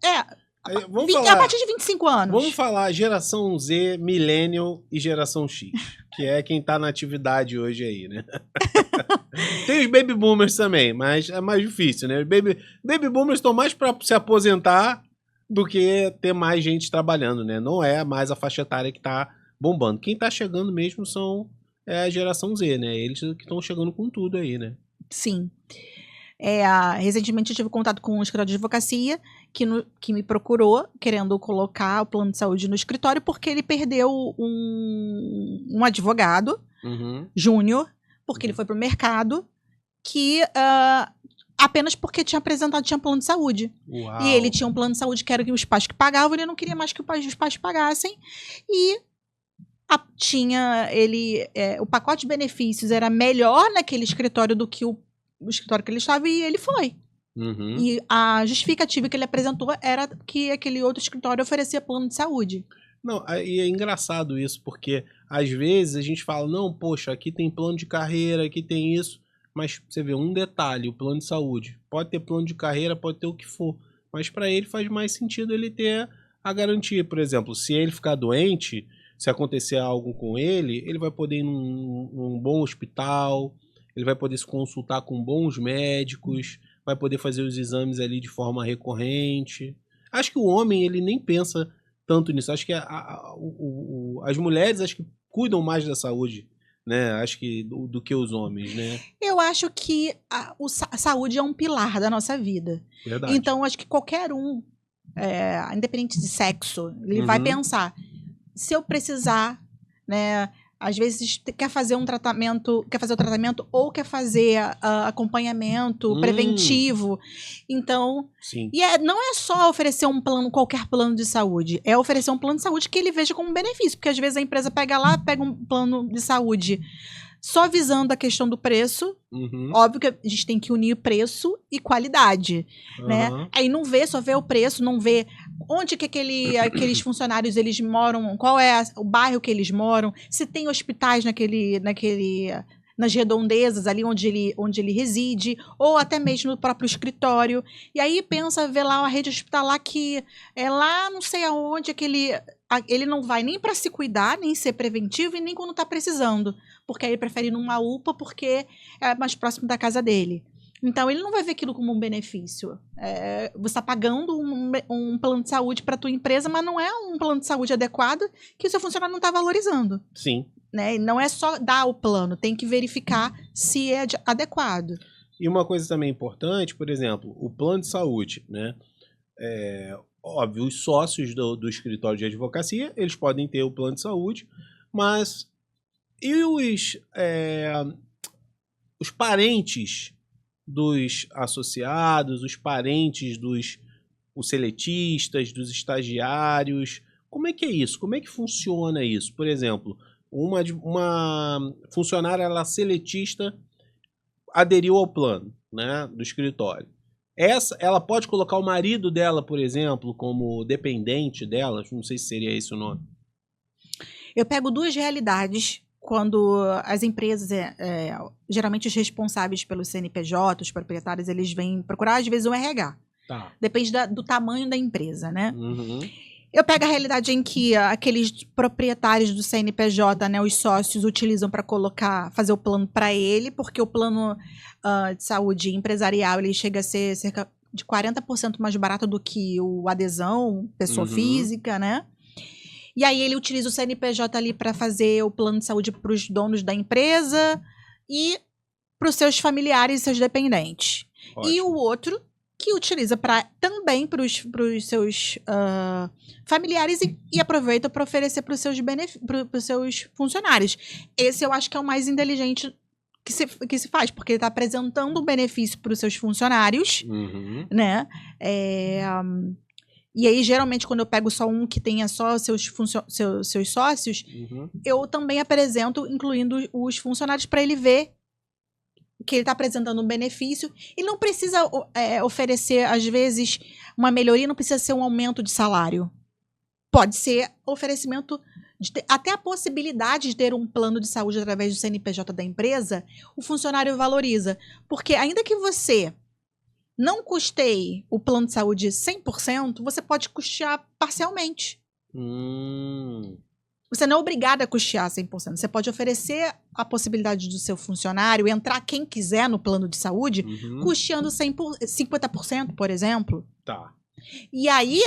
a partir de 25 anos. Vamos falar geração Z, Millennial e geração X, que é quem está na atividade hoje aí, né? Tem os Baby Boomers também, mas é mais difícil, né? Os Baby Boomers estão mais para se aposentar do que ter mais gente trabalhando, né? Não é mais a faixa etária que tá bombando. Quem tá chegando mesmo são a geração Z, né? Eles que estão chegando com tudo aí, né? Sim. Recentemente eu tive contato com um escritório de advocacia que me procurou, querendo colocar o plano de saúde no escritório, porque ele perdeu um advogado júnior, porque ele foi pro mercado, que apenas porque tinha plano de saúde. Uau. E ele tinha um plano de saúde que era que os pais que pagavam, ele não queria mais que os pais pagassem. E o pacote de benefícios era melhor naquele escritório do que o escritório que ele estava, e ele foi. E a justificativa que ele apresentou era que aquele outro escritório oferecia plano de saúde. Não, e é engraçado isso, porque às vezes a gente fala, não, poxa, aqui tem plano de carreira, aqui tem isso, mas você vê um detalhe, o plano de saúde. Pode ter plano de carreira, pode ter o que for, mas para ele faz mais sentido ele ter a garantia. Por exemplo, se ele ficar doente, se acontecer algo com ele vai poder ir num bom hospital, ele vai poder se consultar com bons médicos, vai poder fazer os exames ali de forma recorrente. Acho que o homem, ele nem pensa tanto nisso. Acho que as mulheres, acho que cuidam mais da saúde, né? Acho que do que os homens, né? Eu acho que a saúde é um pilar da nossa vida. Verdade. Então, acho que qualquer independente de sexo, ele vai pensar, se eu precisar, né? Às vezes quer fazer o tratamento ou quer fazer acompanhamento preventivo. Então, sim. Não é só oferecer qualquer plano de saúde, é oferecer um plano de saúde que ele veja como benefício, porque às vezes a empresa pega um plano de saúde só visando a questão do preço. Óbvio que a gente tem que unir preço e qualidade, né? Aí não vê, só vê o preço, não vê onde que aqueles funcionários eles moram, qual é o bairro que eles moram, se tem hospitais nas redondezas ali onde ele reside, ou até mesmo no próprio escritório. E aí vê lá uma rede hospitalar que é lá não sei aonde, ele não vai nem para se cuidar, nem ser preventivo, e nem quando está precisando, porque aí ele prefere ir numa UPA porque é mais próximo da casa dele. Então, ele não vai ver aquilo como um benefício. Você está pagando um plano de saúde para a tua empresa, mas não é um plano de saúde adequado que o seu funcionário não está valorizando. Sim. Né? E não é só dar o plano, tem que verificar se é adequado. E uma coisa também importante, por exemplo, o plano de saúde, né? Óbvio, os sócios do escritório de advocacia, eles podem ter o plano de saúde, mas e os parentes dos associados, os parentes os seletistas, dos estagiários, como é que é isso? Como é que funciona isso? Por exemplo, uma funcionária seletista aderiu ao plano, né, do escritório. Ela pode colocar o marido dela, por exemplo, como dependente dela? Não sei se seria esse o nome. Eu pego duas realidades quando as empresas, geralmente os responsáveis pelo CNPJ, os proprietários, eles vêm procurar, às vezes, o RH. Tá. Depende do tamanho da empresa, né? Eu pego a realidade em que aqueles proprietários do CNPJ, né, os sócios, utilizam para fazer o plano para ele, porque o plano de saúde empresarial ele chega a ser cerca de 40% mais barato do que o adesão, pessoa física, né? E aí ele utiliza o CNPJ ali para fazer o plano de saúde para os donos da empresa e para os seus familiares e seus dependentes. Ótimo. E o outro que utiliza também para os seus familiares e aproveita para oferecer para os seus funcionários. Esse eu acho que é o mais inteligente que se faz, porque ele está apresentando um benefício para os seus funcionários, né? E aí, geralmente, quando eu pego só um que tenha só seus sócios, eu também apresento, incluindo os funcionários, para ele ver que ele está apresentando um benefício. E não precisa oferecer, às vezes, uma melhoria, não precisa ser um aumento de salário. Pode ser oferecimento, até a possibilidade de ter um plano de saúde através do CNPJ da empresa, o funcionário valoriza. Porque ainda que você não custeie o plano de saúde 100%, você pode custear parcialmente. Você não é obrigado a custear 100%. Você pode oferecer a possibilidade do seu funcionário entrar quem quiser no plano de saúde, custeando 50%, por exemplo. Tá. E aí,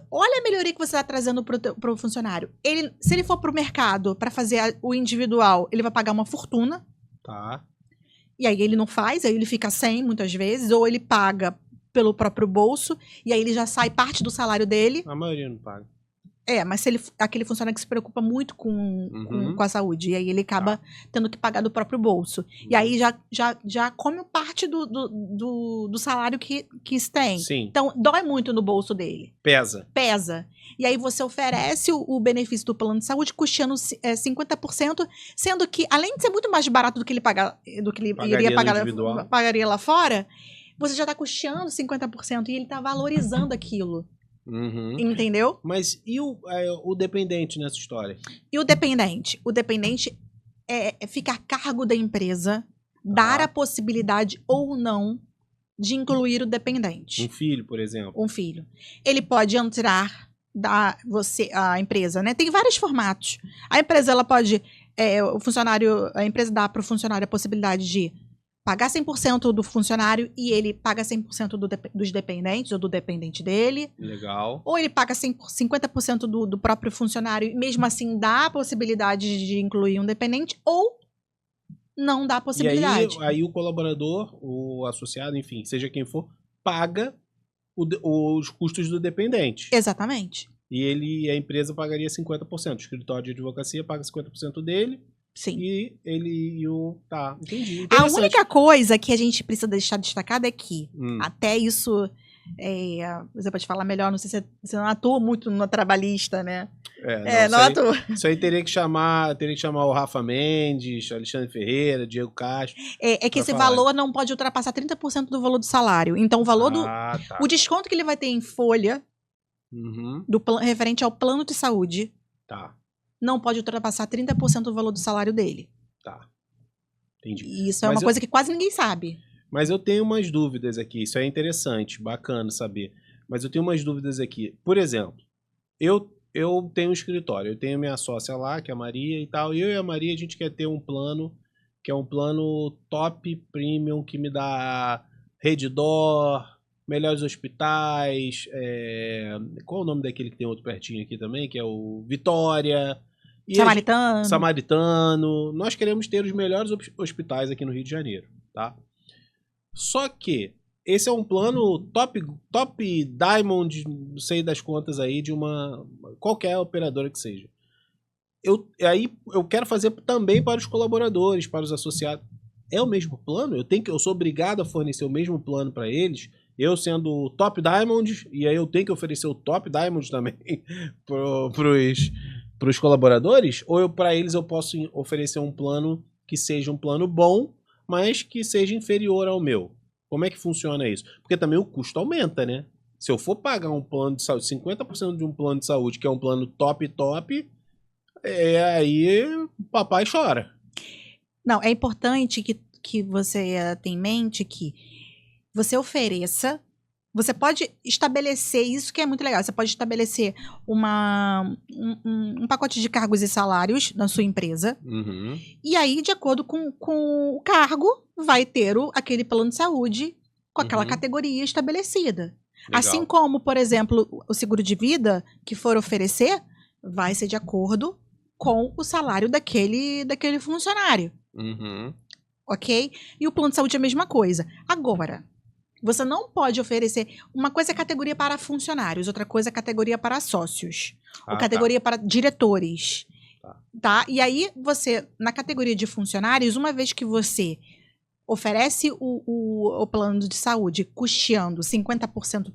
olha a melhoria que você está trazendo para o funcionário. Se ele for para o mercado para fazer o individual, ele vai pagar uma fortuna. Tá. e aí ele não faz, aí ele fica sem muitas vezes, ou ele paga pelo próprio bolso, e aí ele já sai parte do salário dele. A maioria não paga. Mas se ele, aquele funcionário que se preocupa muito com a saúde, e aí ele acaba tendo que pagar do próprio bolso. E aí já come parte do salário que se tem. Sim. Então, dói muito no bolso dele. Pesa. E aí você oferece o benefício do plano de saúde custeando 50%, sendo que, além de ser muito mais barato do que ele pagaria lá fora, você já está custeando 50% e ele está valorizando aquilo. Entendeu? Mas e o dependente nessa história? E o dependente? O dependente fica a cargo da empresa dar a possibilidade ou não de incluir o dependente. Um filho, por exemplo. Um filho. Ele pode entrar a empresa, né? Tem vários formatos. A empresa, ela pode, a empresa dá para o funcionário a possibilidade de pagar 100% do funcionário e ele paga 100% dos dependentes ou do dependente dele. Legal. Ou ele paga 50% do próprio funcionário e mesmo assim dá a possibilidade de incluir um dependente, ou não dá a possibilidade. E aí o colaborador, o associado, enfim, seja quem for, paga os custos do dependente. Exatamente. E a empresa pagaria 50%. O escritório de advocacia paga 50% dele. Sim. Tá, entendi. A única coisa que a gente precisa deixar destacada é que, até isso, você pode falar melhor, não sei se você não atua muito no trabalhista, né? Não atua. Isso aí teria que chamar o Rafa Mendes, Alexandre Ferreira, Diego Castro. É que esse valor não pode ultrapassar 30% do valor do salário. Então, o valor o desconto que ele vai ter em folha, referente ao plano de saúde, não pode ultrapassar 30% do valor do salário dele. Tá. Entendi. E isso é uma coisa que quase ninguém sabe. Mas eu tenho umas dúvidas aqui. Isso é interessante, bacana saber. Mas eu tenho umas dúvidas aqui. Por exemplo, eu tenho um escritório. Eu tenho minha sócia lá, que é a Maria e tal. E eu e a Maria, a gente quer ter um plano, que é um plano top premium, que me dá Redditor, melhores hospitais. Qual é o nome daquele que tem outro pertinho aqui também? Que é o Vitória. Samaritano. Nós queremos ter os melhores hospitais aqui no Rio de Janeiro, tá? Só que esse é um plano top Diamond, não sei das contas aí, de qualquer operadora que seja. Eu quero fazer também para os colaboradores, para os associados. É o mesmo plano? Eu sou obrigado a fornecer o mesmo plano para eles, eu sendo o top Diamond, e aí eu tenho que oferecer o top Diamond também para os colaboradores? Ou para eles eu posso oferecer um plano que seja um plano bom, mas que seja inferior ao meu? Como é que funciona isso? Porque também o custo aumenta, né? Se eu for pagar um plano de saúde, 50% de um plano de saúde, que é um plano top, aí o papai chora. Não, é importante que você tenha em mente que você ofereça, você pode estabelecer, isso que é muito legal, você pode estabelecer um pacote de cargos e salários na sua empresa, e aí, de acordo com o cargo, vai ter aquele plano de saúde com aquela categoria estabelecida. Legal. Assim como, por exemplo, o seguro de vida que for oferecer, vai ser de acordo com o salário daquele funcionário. Ok? E o plano de saúde é a mesma coisa. Agora, você não pode oferecer... Uma coisa é categoria para funcionários, outra coisa é categoria para sócios. Ou categoria para diretores. Tá? E aí, você, na categoria de funcionários, uma vez que você oferece o plano de saúde custeando 50%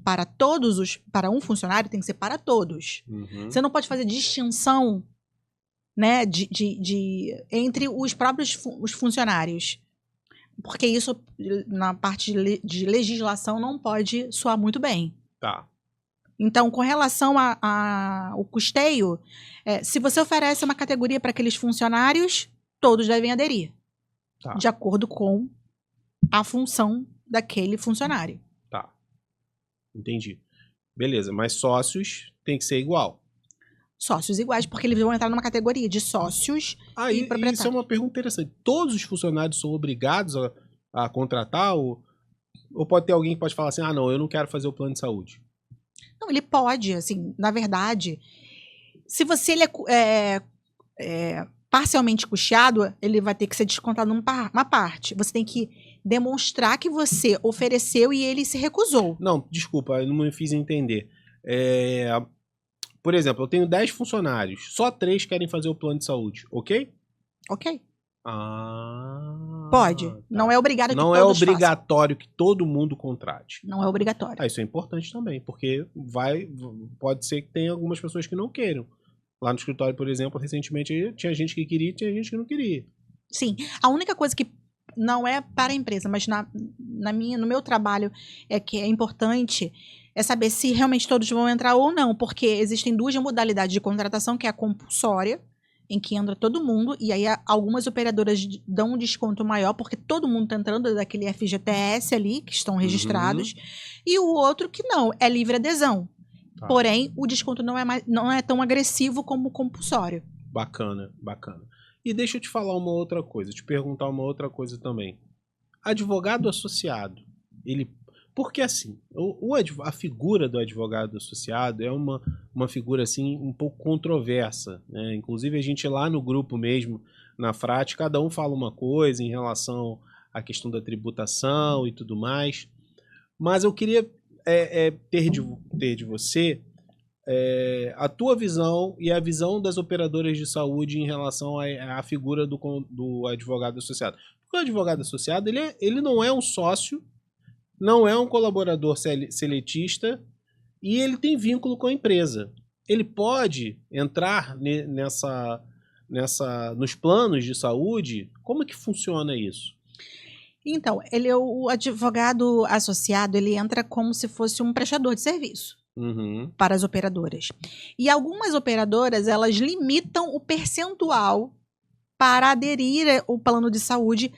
para um funcionário, tem que ser para todos. Você não pode fazer distinção, né, entre os próprios os funcionários. Porque isso, na parte de legislação, não pode soar muito bem. Tá. Então, com relação ao custeio, se você oferece uma categoria para aqueles funcionários, todos devem aderir. Tá. De acordo com a função daquele funcionário. Tá. Entendi. Beleza, mas sócios tem que ser igual. Sócios iguais, porque eles vão entrar numa categoria de sócios e proprietários. Isso é uma pergunta interessante. Todos os funcionários são obrigados a contratar? Ou pode ter alguém que pode falar assim, não, eu não quero fazer o plano de saúde? Não, ele pode, assim, na verdade, se você parcialmente custeado, ele vai ter que ser descontado uma parte. Você tem que demonstrar que você ofereceu e ele se recusou. Não, desculpa, eu não me fiz entender. Por exemplo, eu tenho 10 funcionários, só 3 querem fazer o plano de saúde, ok? Ok. Ah. Pode. Tá. Não é obrigado que Não todos é façam. obrigatório que todo mundo contrate. Não é obrigatório. Isso é importante também, porque pode ser que tenha algumas pessoas que não queiram. Lá no escritório, por exemplo, recentemente tinha gente que queria e tinha gente que não queria. Sim. A única coisa que não é para a empresa, mas no meu trabalho que é importante é saber se realmente todos vão entrar ou não, porque existem 2 modalidades de contratação, que é a compulsória, em que entra todo mundo, e aí algumas operadoras dão um desconto maior, porque todo mundo está entrando daquele FGTS ali, que estão registrados, e o outro que não, é livre adesão. Tá. Porém, o desconto não é tão agressivo como o compulsório. Bacana, bacana. E deixa eu te falar uma outra coisa, te perguntar uma outra coisa também. Advogado associado, porque assim, a figura do advogado associado é uma figura assim um pouco controversa, né? Inclusive a gente lá no grupo mesmo, na Frate, cada um fala uma coisa em relação à questão da tributação e tudo mais. Mas eu queria ter de você a tua visão e a visão das operadoras de saúde em relação à figura do advogado associado. Porque o advogado associado ele não é um sócio, não é um colaborador seletista e ele tem vínculo com a empresa. Ele pode entrar nos planos de saúde? Como que funciona isso? Então, o advogado associado, ele entra como se fosse um prestador de serviço para as operadoras. E algumas operadoras, elas limitam o percentual para aderir ao plano de saúde,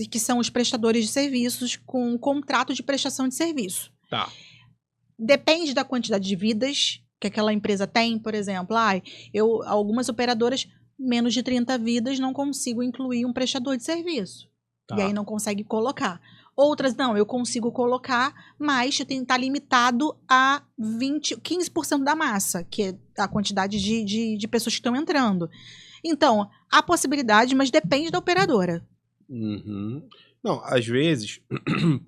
que são os prestadores de serviços com contrato de prestação de serviço. Tá. Depende da quantidade de vidas que aquela empresa tem, por exemplo. Algumas operadoras, menos de 30 vidas, não consigo incluir um prestador de serviço. Tá. E aí não consegue colocar. Outras, não, eu consigo colocar, mas eu tenho que estar limitado a 15% da massa, que é a quantidade de pessoas que estão entrando. Então, há possibilidade, mas depende da operadora. Não, às vezes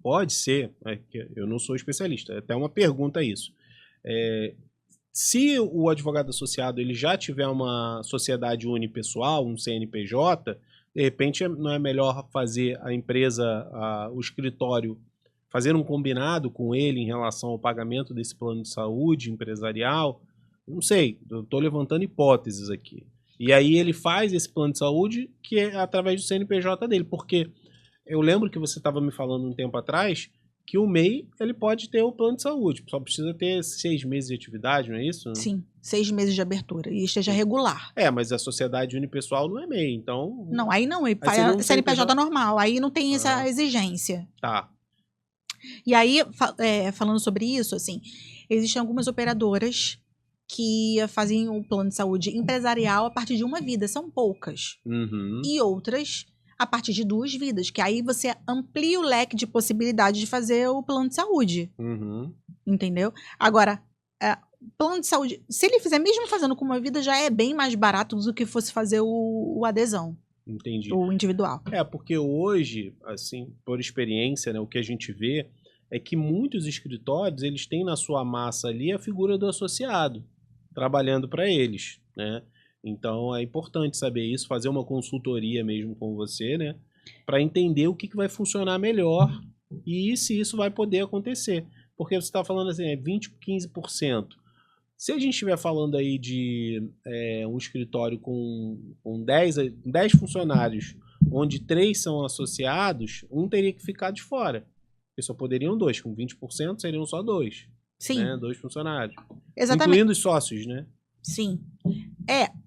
pode ser, eu não sou especialista, é até uma pergunta isso. Se o advogado associado ele já tiver uma sociedade unipessoal, um CNPJ, de repente não é melhor fazer a empresa, o escritório, fazer um combinado com ele em relação ao pagamento desse plano de saúde empresarial? Não sei, eu estou levantando hipóteses aqui. E aí ele faz esse plano de saúde que é através do CNPJ dele, porque eu lembro que você estava me falando um tempo atrás que o MEI ele pode ter o plano de saúde, só precisa ter 6 meses de atividade, não é isso? Sim, 6 meses de abertura e esteja regular. Mas a sociedade unipessoal não é MEI, então... Não, aí não, ele faz CNPJ normal, aí não tem essa exigência. Tá. E aí, falando sobre isso, assim, existem algumas operadoras que fazem o plano de saúde empresarial a partir de uma vida, são poucas. E outras a partir de 2 vidas, que aí você amplia o leque de possibilidades de fazer o plano de saúde. Entendeu? Agora, plano de saúde, se ele fizer mesmo fazendo com uma vida, já é bem mais barato do que fosse fazer o adesão. Entendi. O individual. Porque hoje, assim, por experiência, né, o que a gente vê é que muitos escritórios, eles têm na sua massa ali a figura do associado, trabalhando para eles, né? Então é importante saber isso, fazer uma consultoria mesmo com você, né? Para entender o que vai funcionar melhor e se isso vai poder acontecer. Porque você está falando assim, 20%, 15%. Se a gente estiver falando aí de um escritório com 10 funcionários, onde 3 são associados, um teria que ficar de fora. Porque só poderiam 2, com 20% seriam só 2. Sim. Né? 2 funcionários. Exatamente. Incluindo os sócios, né? Sim.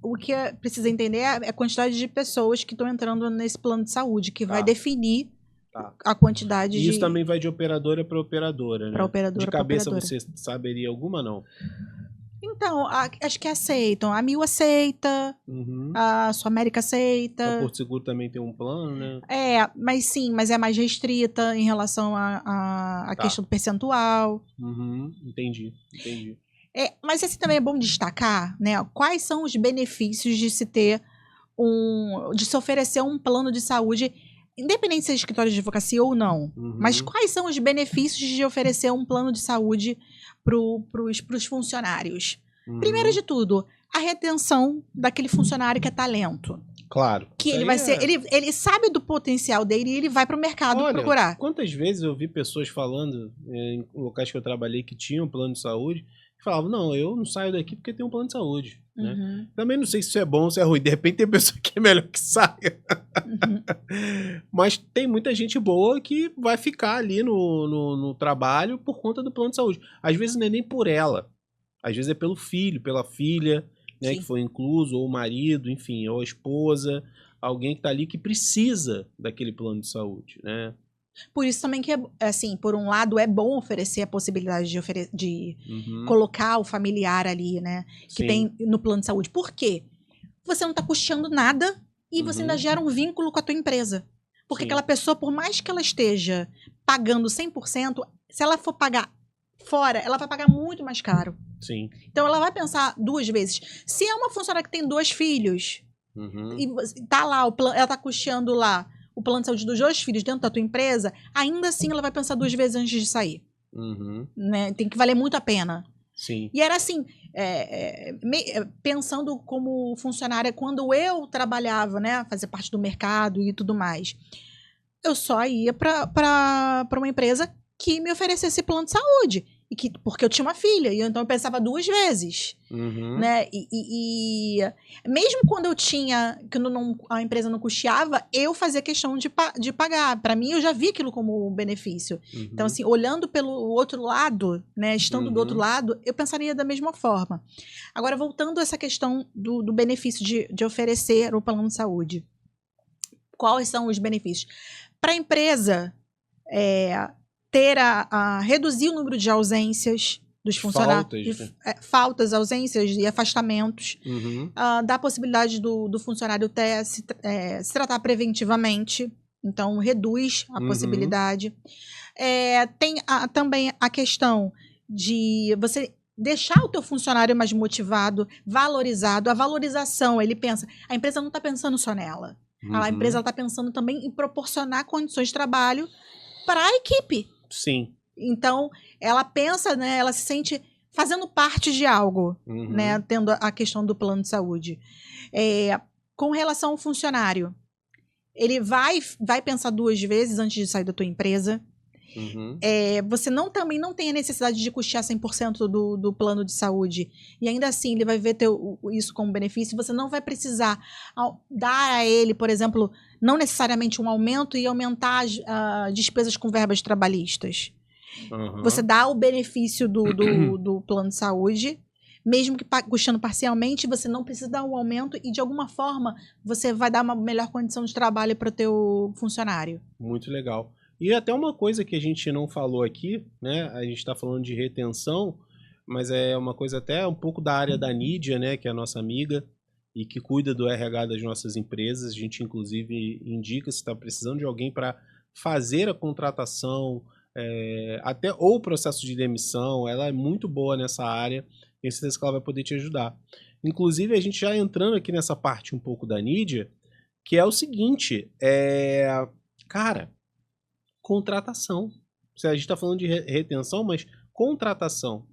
O que precisa entender é a quantidade de pessoas que estão entrando nesse plano de saúde, que vai definir a quantidade e isso também vai de operadora para operadora, né? Para operadora, de cabeça operadora. Você saberia alguma, não? Então, acho que aceitam. A Mil aceita, a Sul América aceita. A Porto Seguro também tem um plano, né? Mas é mais restrita em relação à questão do percentual. Entendi. Mas assim também é bom destacar, né? Quais são os benefícios de se ter de se oferecer um plano de saúde, independente se é escritório de advocacia ou não. Mas quais são os benefícios de oferecer um plano de saúde para os funcionários? Primeiro de tudo, a retenção daquele funcionário que é talento. Claro. Que ele vai ser. Ele sabe do potencial dele e ele vai para o mercado procurar. Quantas vezes eu vi pessoas falando em locais que eu trabalhei que tinham plano de saúde, que falavam, não, eu não saio daqui porque tem um plano de saúde. Né? Também não sei se isso é bom ou se é ruim. De repente tem pessoa que é melhor que saia. Mas tem muita gente boa que vai ficar ali no trabalho por conta do plano de saúde. Às vezes não é nem por ela. Às vezes é pelo filho, pela filha, né, que foi incluso, ou o marido, enfim, ou a esposa, alguém que está ali que precisa daquele plano de saúde, né? Por isso também que, assim, por um lado é bom oferecer a possibilidade de colocar o familiar ali, né, que tem no plano de saúde. Por quê? Você não está custeando nada e você ainda gera um vínculo com a tua empresa. Porque aquela pessoa, por mais que ela esteja pagando 100%, se ela for pagar fora, ela vai pagar muito mais caro. Sim. Então ela vai pensar 2 vezes. Se é uma funcionária que tem 2 filhos e tá lá, ela tá custeando lá o plano de saúde dos 2 filhos dentro da tua empresa, ainda assim ela vai pensar 2 vezes antes de sair. Né? Tem que valer muito a pena. Sim. E era assim, pensando como funcionária, quando eu trabalhava, né, fazer parte do mercado e tudo mais, eu só ia para uma empresa que me oferecesse plano de saúde. Porque eu tinha uma filha, e então eu pensava 2 vezes. Né? E mesmo quando eu tinha, que a empresa não custeava, eu fazia questão de pagar. Para mim, eu já vi aquilo como um benefício. Então, assim, olhando pelo outro lado, né, estando do outro lado, eu pensaria da mesma forma. Agora, voltando a essa questão do benefício de oferecer o plano de saúde. Quais são os benefícios? Para a empresa, reduzir o número de ausências dos funcionários, faltas, ausências e afastamentos, dá a possibilidade do funcionário se tratar preventivamente, então reduz a possibilidade. Tem também a questão de você deixar o teu funcionário mais motivado, valorizado. A valorização, ele pensa, a empresa não está pensando só nela, a empresa está pensando também em proporcionar condições de trabalho para a equipe. Sim. Então, ela pensa, né, ela se sente fazendo parte de algo, né, tendo a questão do plano de saúde. Com relação ao funcionário, ele vai pensar 2 vezes antes de sair da tua empresa. Você também não tem a necessidade de custear 100% do plano de saúde. E ainda assim, ele vai ver isso como benefício. Você não vai precisar dar a ele, por exemplo, não necessariamente um aumento e aumentar as despesas com verbas trabalhistas. Você dá o benefício do plano de saúde, mesmo que custando parcialmente, você não precisa dar um aumento e, de alguma forma, você vai dar uma melhor condição de trabalho para o teu funcionário. Muito legal. E até uma coisa que a gente não falou aqui, né? A gente está falando de retenção, mas é uma coisa até um pouco da área da Nídia, né? Que é a nossa amiga e que cuida do RH das nossas empresas. A gente, inclusive, indica se está precisando de alguém para fazer a contratação, até ou o processo de demissão. Ela é muito boa nessa área. Tenho certeza que ela vai poder te ajudar. Inclusive, a gente já entrando aqui nessa parte um pouco da Nídia, que é o seguinte, cara, contratação. A gente está falando de retenção, mas contratação.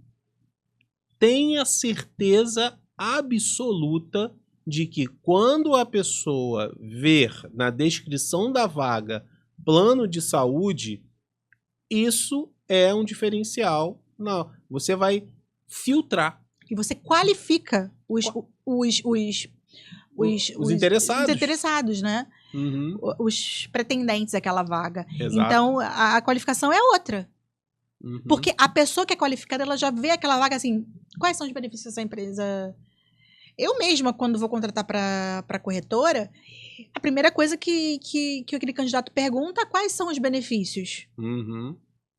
Tenha certeza absoluta de que quando a pessoa ver na descrição da vaga plano de saúde, isso é um diferencial. Não, você vai filtrar. E você qualifica os interessados, né? Os pretendentes àquela vaga. Exato. Então, a qualificação é outra. Porque a pessoa que é qualificada, ela já vê aquela vaga assim, quais são os benefícios dessa empresa? Eu mesma, quando vou contratar para corretora, a primeira coisa que aquele candidato pergunta, quais são os benefícios?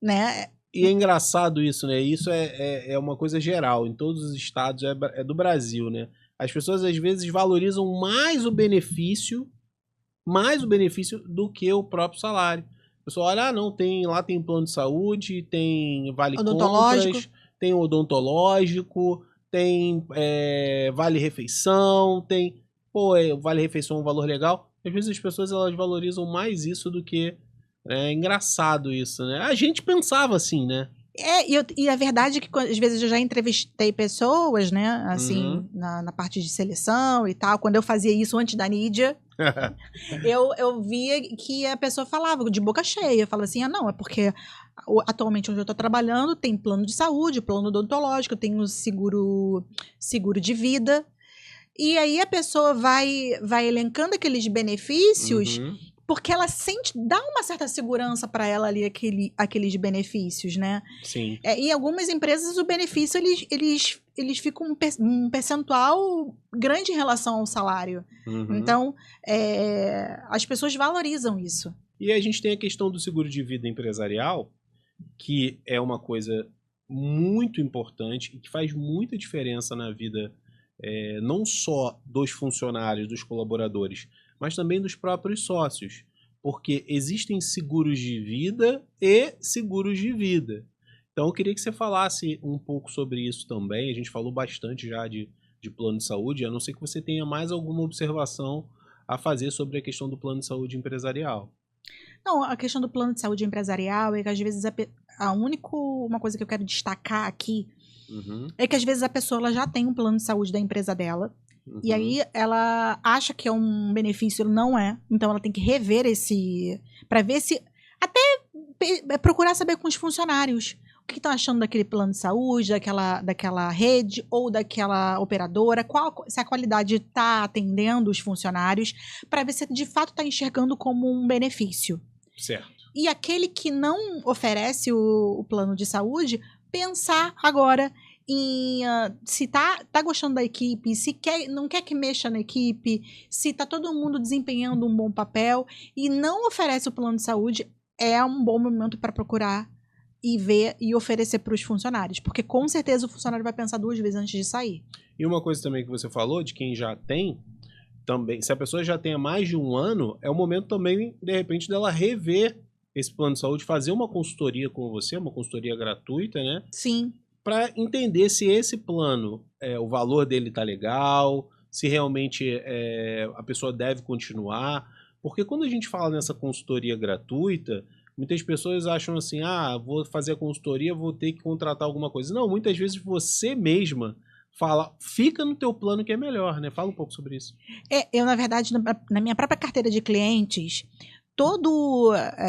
Né? E é engraçado isso, né? Isso é uma coisa geral, em todos os estados, é do Brasil, né? As pessoas, às vezes, valorizam mais o benefício do que o próprio salário. A pessoa olha, não, lá tem plano de saúde, tem vale compras, tem odontológico, tem vale refeição, tem... pô, o vale-refeição é um valor legal. Às vezes as pessoas elas valorizam mais isso do que... É engraçado isso, né? A gente pensava assim, né? E a verdade é que às vezes eu já entrevistei pessoas, né, assim, Uhum. na parte de seleção e tal. Quando eu fazia isso antes da Nídia, eu via que a pessoa falava de boca cheia. Falava assim, não, é porque atualmente onde eu estou trabalhando tem plano de saúde, plano odontológico, tem o seguro de vida. E aí a pessoa vai elencando aqueles benefícios Uhum. porque ela dá uma certa segurança para ela ali aqueles benefícios, né? Sim. Em algumas empresas o benefício eles ficam um percentual grande em relação ao salário. Uhum. Então as pessoas valorizam isso. E a gente tem a questão do seguro de vida empresarial, que é uma coisa muito importante e que faz muita diferença na vida não só dos funcionários, dos colaboradores, mas também dos próprios sócios. Porque existem seguros de vida e seguros de vida. Então eu queria que você falasse um pouco sobre isso também. A gente falou bastante já de plano de saúde, a não ser que você tenha mais alguma observação a fazer sobre a questão do plano de saúde empresarial. Não, a questão do plano de saúde empresarial é que às vezes uma coisa que eu quero destacar aqui é que às vezes a pessoa ela já tem um plano de saúde da empresa dela. E aí ela acha que é um benefício, não é. Então ela tem que rever para ver se até procurar saber com os funcionários o que estão achando daquele plano de saúde, daquela rede ou daquela operadora, se a qualidade está atendendo os funcionários, para ver se de fato está enxergando como um benefício. Certo. E aquele que não oferece o plano de saúde, pensar agora em se tá gostando da equipe, se não quer que mexa na equipe, se tá todo mundo desempenhando um bom papel e não oferece o plano de saúde, é um bom momento para procurar e ver e oferecer para os funcionários, porque com certeza o funcionário vai pensar 2 vezes antes de sair. E uma coisa também que você falou, de quem já tem, também, se a pessoa já tem há mais de 1 ano, é o momento também, de repente, dela rever esse plano de saúde, fazer uma consultoria com você, uma consultoria gratuita, né? Sim. Para entender se esse plano, o valor dele tá legal, se realmente a pessoa deve continuar. Porque quando a gente fala nessa consultoria gratuita, muitas pessoas acham assim, vou fazer a consultoria, vou ter que contratar alguma coisa. Não, muitas vezes você mesma fala, fica no teu plano que é melhor, né? Fala um pouco sobre isso. Eu, na verdade, na minha própria carteira de clientes,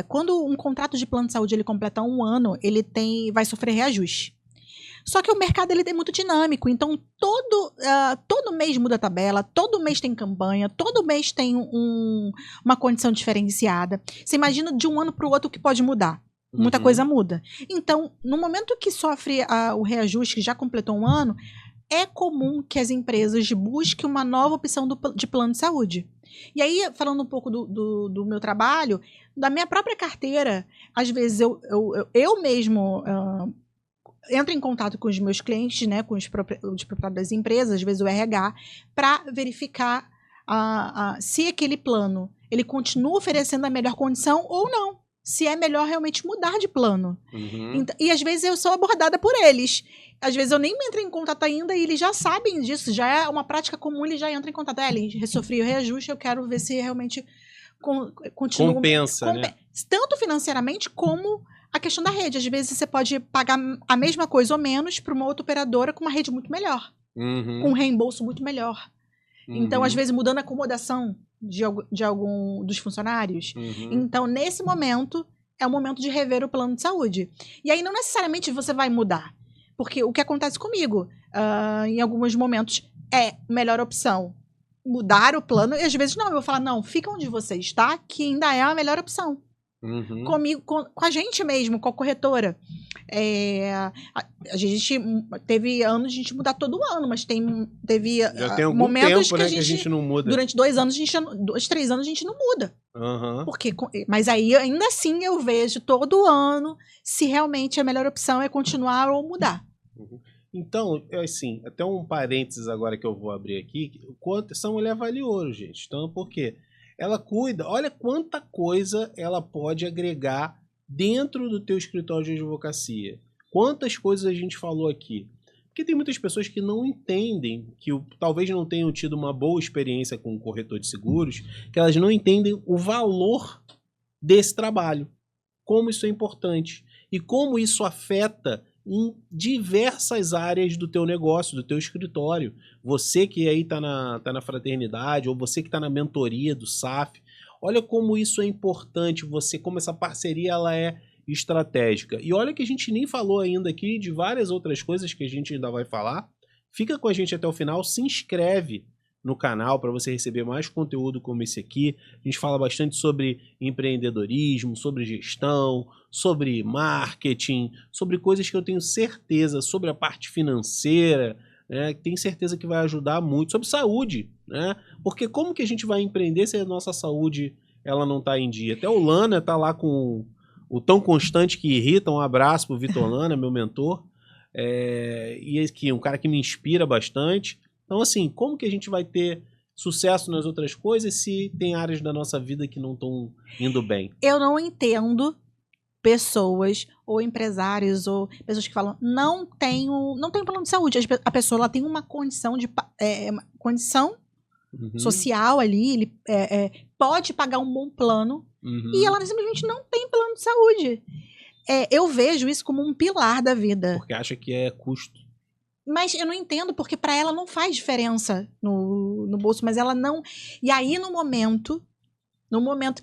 quando um contrato de plano de saúde ele completa 1 ano, ele vai sofrer reajuste. Só que o mercado ele é muito dinâmico, então todo mês muda a tabela, todo mês tem campanha, todo mês tem uma condição diferenciada. Você imagina de um ano para o outro o que pode mudar. Muita coisa muda. Então, no momento que sofre o reajuste, que já completou 1 ano, é comum que as empresas busquem uma nova opção de plano de saúde. E aí, falando um pouco do meu trabalho, da minha própria carteira, às vezes eu mesmo entro em contato com os meus clientes, né, com os proprietários das empresas, às vezes o RH, para verificar se aquele plano ele continua oferecendo a melhor condição ou não. Se é melhor realmente mudar de plano. E às vezes eu sou abordada por eles. Às vezes eu nem me entro em contato ainda e eles já sabem disso, já é uma prática comum, eles já entram em contato. Eles sofreram reajuste, eu quero ver se realmente continua. Compensa, né? Tanto financeiramente como a questão da rede. Às vezes você pode pagar a mesma coisa ou menos para uma outra operadora com uma rede muito melhor. Com um reembolso muito melhor. Então, às vezes, mudando a acomodação de algum dos funcionários. Então, nesse momento, é o momento de rever o plano de saúde. E aí, não necessariamente você vai mudar. Porque o que acontece comigo, em alguns momentos, é melhor opção mudar o plano. E às vezes, não. Eu vou falar, não, fica onde você está, que ainda é a melhor opção. Comigo, com a gente mesmo, com a corretora. A gente teve anos de a gente mudar todo ano, mas teve já tem algum momentos tempo, que né, que a gente não muda. Durante 2 anos, 2, 3 anos, a gente não muda. Mas aí, ainda assim, eu vejo todo ano se realmente a melhor opção é continuar ou mudar. Então, assim, até um parênteses agora que eu vou abrir aqui, essa mulher vale ouro, gente. Então, por quê? Ela cuida, olha quanta coisa ela pode agregar dentro do teu escritório de advocacia. Quantas coisas a gente falou aqui. Porque tem muitas pessoas que não entendem, que talvez não tenham tido uma boa experiência com um corretor de seguros, que elas não entendem o valor desse trabalho, como isso é importante e como isso afeta em diversas áreas do teu negócio, do teu escritório. Você que aí tá na fraternidade, ou você que está na mentoria do SAF, olha como isso é importante, como essa parceria ela é estratégica. E olha que a gente nem falou ainda aqui de várias outras coisas que a gente ainda vai falar. Fica com a gente até o final, se inscreve no canal para você receber mais conteúdo como esse aqui. A gente fala bastante sobre empreendedorismo, sobre gestão, sobre marketing, sobre coisas que eu tenho certeza, sobre a parte financeira, né, tenho certeza que vai ajudar muito, sobre saúde, né? Porque como que a gente vai empreender se a nossa saúde ela não está em dia? Até o Lana está lá com o Tão Constante que Irrita. Um abraço pro Vitor Lana, meu mentor, e aqui, um cara que me inspira bastante. Então, assim, como que a gente vai ter sucesso nas outras coisas se tem áreas da nossa vida que não estão indo bem? Eu não entendo pessoas ou empresários ou pessoas que falam não tenho plano de saúde. A pessoa ela tem uma condição condição social ali, ele pode pagar um bom plano e ela simplesmente não tem plano de saúde. Eu vejo isso como um pilar da vida. Porque acha que é custo. Mas eu não entendo, porque para ela não faz diferença no bolso, mas ela não... E aí, no momento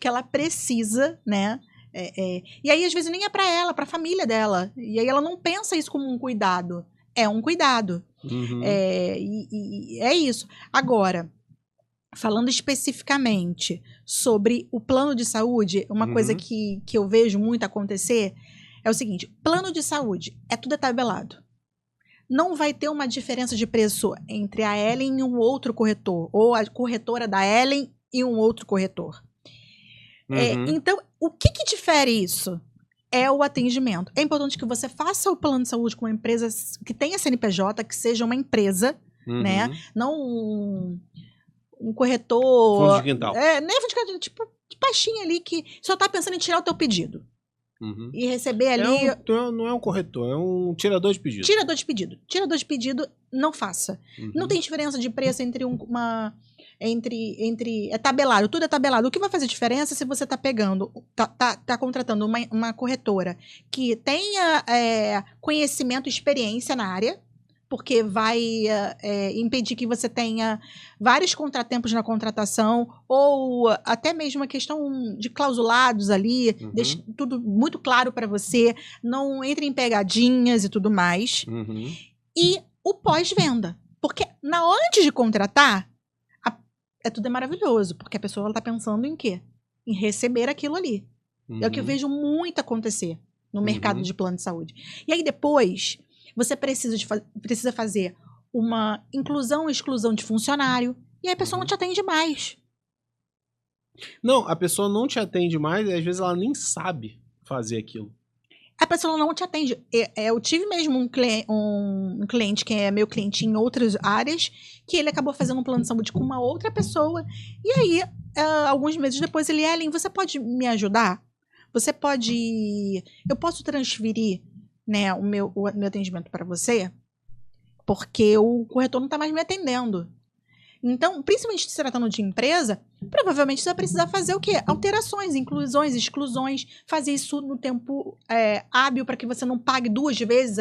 que ela precisa, né? E aí, às vezes, nem é para ela, é para a família dela. E aí ela não pensa isso como um cuidado. É um cuidado. E é isso. Agora, falando especificamente sobre o plano de saúde, uma coisa que eu vejo muito acontecer é o seguinte: plano de saúde tudo tabelado. Não vai ter uma diferença de preço entre a Ellen e um outro corretor, ou a corretora da Ellen e um outro corretor. Então, o que difere isso? É o atendimento. É importante que você faça o plano de saúde com uma empresa que tenha CNPJ, que seja uma empresa, né? Não um corretor... Fundo de quintal. Nem fundo de quintal, tipo de baixinha ali, que só tá pensando em tirar o teu pedido. E receber ali... Não é um corretor, é um tirador de pedido. Tirador de pedido. Tirador de pedido, não faça. Não tem diferença de preço entre é tabelado, tudo é tabelado. O que vai fazer diferença se você tá pegando, tá contratando uma corretora que tenha conhecimento e experiência na área, porque vai impedir que você tenha vários contratempos na contratação, ou até mesmo a questão de clausulados ali, deixa tudo muito claro para você, não entre em pegadinhas e tudo mais. E o pós-venda, porque antes de contratar, tudo é maravilhoso, porque a pessoa está pensando em quê? Em receber aquilo ali. É o que eu vejo muito acontecer no mercado de plano de saúde. E aí depois... Você precisa fazer uma inclusão e exclusão de funcionário. E aí a pessoa não te atende mais. Não, a pessoa não te atende mais e às vezes ela nem sabe fazer aquilo. A pessoa não te atende. Eu tive mesmo um cliente que é meu cliente em outras áreas, que ele acabou fazendo um plano de saúde com uma outra pessoa. E aí, alguns meses depois, Ellen, você pode me ajudar? Eu posso transferir, né, o meu atendimento para você, porque o corretor não está mais me atendendo. Então, principalmente se tratando de empresa, provavelmente você vai precisar fazer o quê? Alterações, inclusões, exclusões, fazer isso no tempo hábil para que você não pague 2 vezes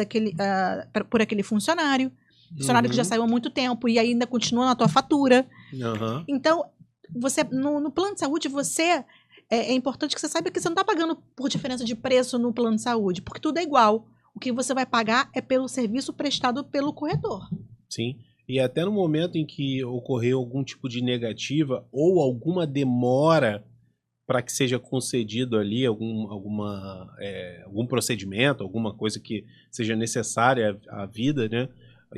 por aquele funcionário. Funcionário que já saiu há muito tempo e ainda continua na tua fatura. Então, você no plano de saúde, é importante que você saiba que você não está pagando por diferença de preço no plano de saúde, porque tudo é igual. O que você vai pagar é pelo serviço prestado pelo corretor. Sim. E até no momento em que ocorreu algum tipo de negativa ou alguma demora para que seja concedido ali algum procedimento, alguma coisa que seja necessária à vida, né?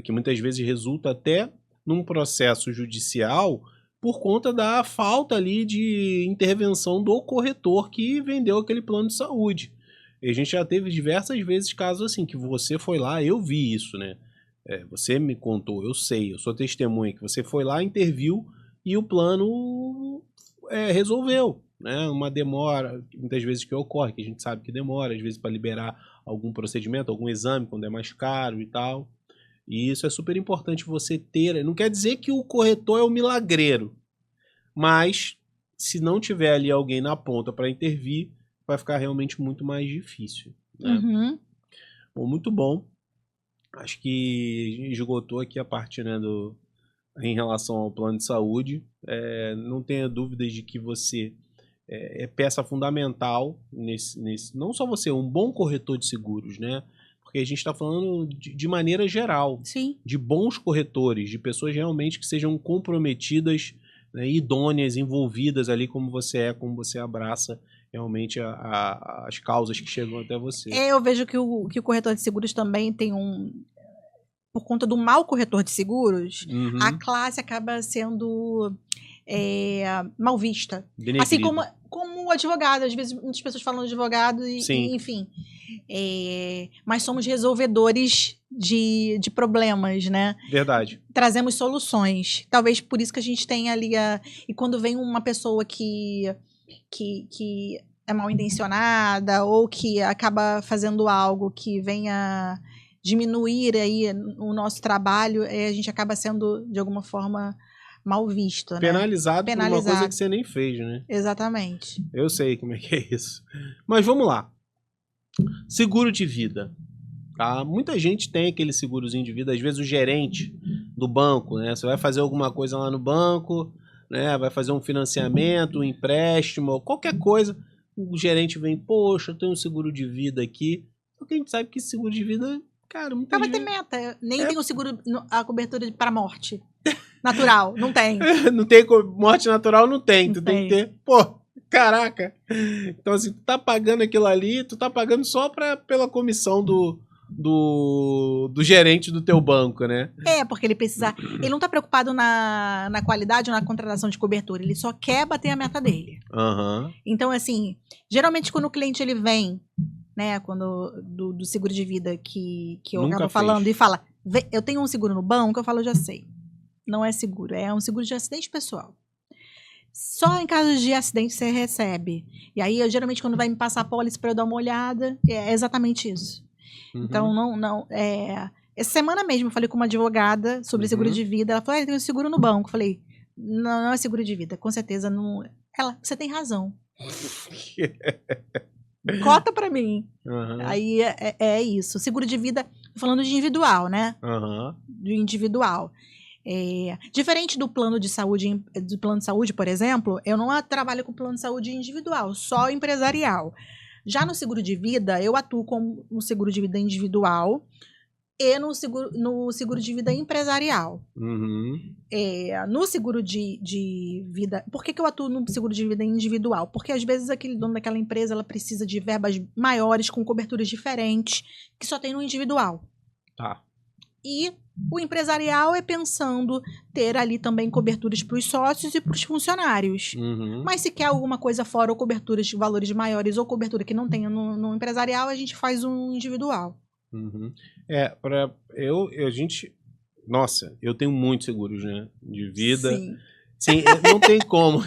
Que muitas vezes resulta até num processo judicial por conta da falta ali de intervenção do corretor que vendeu aquele plano de saúde. E a gente já teve diversas vezes casos assim, que você foi lá, eu vi isso, né? Você me contou, eu sei, eu sou testemunha, que você foi lá, interviu e o plano resolveu, né? Uma demora, muitas vezes que ocorre, que a gente sabe que demora, às vezes para liberar algum procedimento, algum exame, quando é mais caro e tal. E isso é super importante você ter. Não quer dizer que o corretor é o milagreiro, mas se não tiver ali alguém na ponta para intervir, vai ficar realmente muito mais difícil, né? Uhum. Bom, muito bom. Acho que esgotou aqui a parte, né, em relação ao plano de saúde. Não tenha dúvidas de que você é peça fundamental não só você, um bom corretor de seguros, né? Porque a gente está falando de maneira geral, Sim. de bons corretores, de pessoas realmente que sejam comprometidas, né, idôneas, envolvidas ali como você abraça realmente as causas que chegam até você. Eu vejo que o corretor de seguros também tem por conta do mau corretor de seguros, a classe acaba sendo mal vista. Denegrido. Assim como o advogado. Às vezes muitas pessoas falam de advogado e enfim. Mas somos resolvedores de problemas, né? Verdade. Trazemos soluções. Talvez por isso que a gente tem ali E quando vem uma pessoa que é mal intencionada ou que acaba fazendo algo que venha diminuir aí o nosso trabalho, a gente acaba sendo, de alguma forma, mal visto, né? Penalizado por uma coisa que você nem fez, né? Exatamente. Eu sei como é que é isso. Mas vamos lá. Seguro de vida. Tá? Muita gente tem aquele segurozinho de vida, às vezes o gerente do banco, né? Você vai fazer alguma coisa lá no banco, né? Vai fazer um financiamento, um empréstimo, qualquer coisa, o gerente vem, poxa, eu tenho um seguro de vida aqui. Porque a gente sabe que seguro de vida, cara, muita gente... vai ter meta. Nem tem o seguro, a cobertura para morte natural, não tem. Não tem morte natural, não tem. Tu tem que ter, pô, caraca. Então assim, tu tá pagando aquilo ali, tu tá pagando só pela comissão do gerente do teu banco, né? Porque ele não tá preocupado na qualidade ou na contratação de cobertura, ele só quer bater a meta dele. Então, assim, geralmente quando o cliente ele vem, né, do seguro de vida que eu acabo falando e fala, eu tenho um seguro no banco, eu falo, eu já sei. Não é seguro, é um seguro de acidente pessoal. Só em casos de acidente você recebe. E aí, geralmente, quando vai me passar a pólice para eu dar uma olhada, é exatamente isso. Então, essa semana mesmo eu falei com uma advogada sobre seguro de vida. Ela falou, eu tenho seguro no banco. Eu falei, não é seguro de vida, com certeza não. Ela, você tem razão. Cota pra mim. Aí é isso. Seguro de vida, falando de individual, né? Do individual. Diferente do plano de saúde, por exemplo, eu não trabalho com plano de saúde individual, só empresarial. Já no seguro de vida, eu atuo com um seguro de vida individual e no seguro de vida empresarial. No seguro de vida... Por que eu atuo no seguro de vida individual? Porque às vezes aquele dono daquela empresa ela precisa de verbas maiores, com coberturas diferentes, que só tem no individual. Tá. E o empresarial é pensando ter ali também coberturas para os sócios e para os funcionários. Mas se quer alguma coisa fora, ou coberturas de valores maiores, ou cobertura que não tenha no empresarial, a gente faz um individual. Nossa, eu tenho muitos seguros, né? De vida. Sim, não tem como.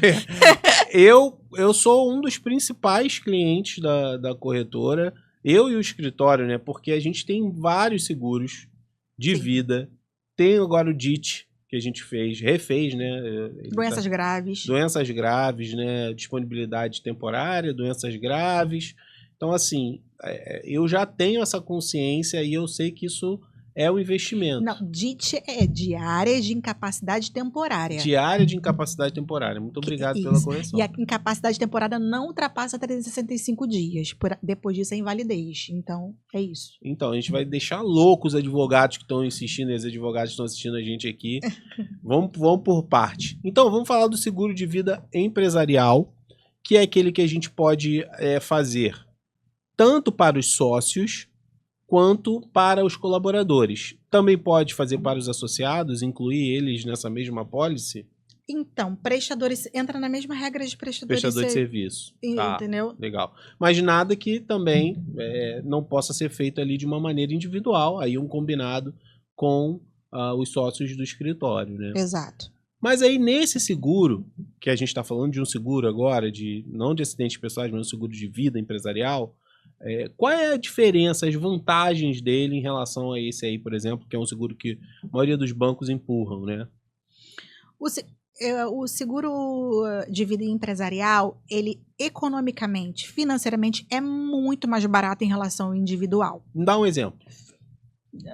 Eu sou um dos principais clientes da corretora, eu e o escritório, né? Porque a gente tem vários seguros de vida. Tem agora o DIT, que a gente refez, né? Doenças graves. Doenças graves, né? Disponibilidade temporária, doenças graves. Então, assim, eu já tenho essa consciência e eu sei que isso é um investimento. Não, DIT é diária de incapacidade temporária. Diária de incapacidade temporária. Muito obrigado pela correção. E a incapacidade temporária não ultrapassa 365 dias. Depois disso é invalidez. Então, é isso. Então, a gente vai deixar loucos os advogados que estão insistindo, os advogados que estão assistindo a gente aqui. Vamos por parte. Então, vamos falar do seguro de vida empresarial, que é aquele que a gente pode fazer tanto para os sócios quanto para os colaboradores. Também pode fazer para os associados, incluir eles nessa mesma apólice? Então, prestadores, entra na mesma regra de prestador de serviço. Entendeu? Legal. Mas nada que também não possa ser feito ali de uma maneira individual, aí um combinado com os sócios do escritório, né? Exato. Mas aí nesse seguro, que a gente está falando de um seguro agora, não de acidentes pessoais, mas um seguro de vida empresarial, Qual é a diferença, as vantagens dele em relação a esse aí, por exemplo, que é um seguro que a maioria dos bancos empurram, né? O seguro de vida empresarial, ele economicamente, financeiramente, é muito mais barato em relação ao individual. Me dá um exemplo de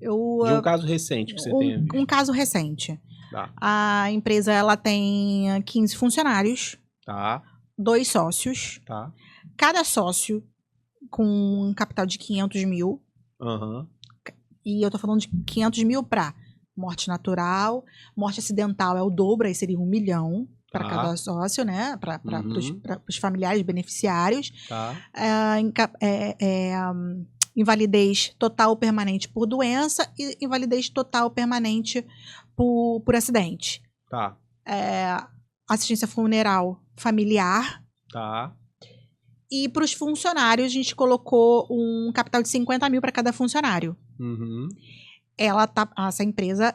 um Eu, caso recente que você tenha visto. um caso recente. Tá, A empresa ela tem 15 funcionários, tá, 2 sócios. tá. Cada sócio com um capital de 500 mil. Aham. E eu tô falando de 500 mil para morte natural, morte acidental é o dobro, aí seria 1 milhão para cada sócio, né? Para os familiares beneficiários. Tá. Invalidez total permanente por doença e invalidez total permanente por acidente. Tá. Assistência funeral familiar. Tá. E para os funcionários, a gente colocou um capital de 50 mil para cada funcionário. Uhum. Essa empresa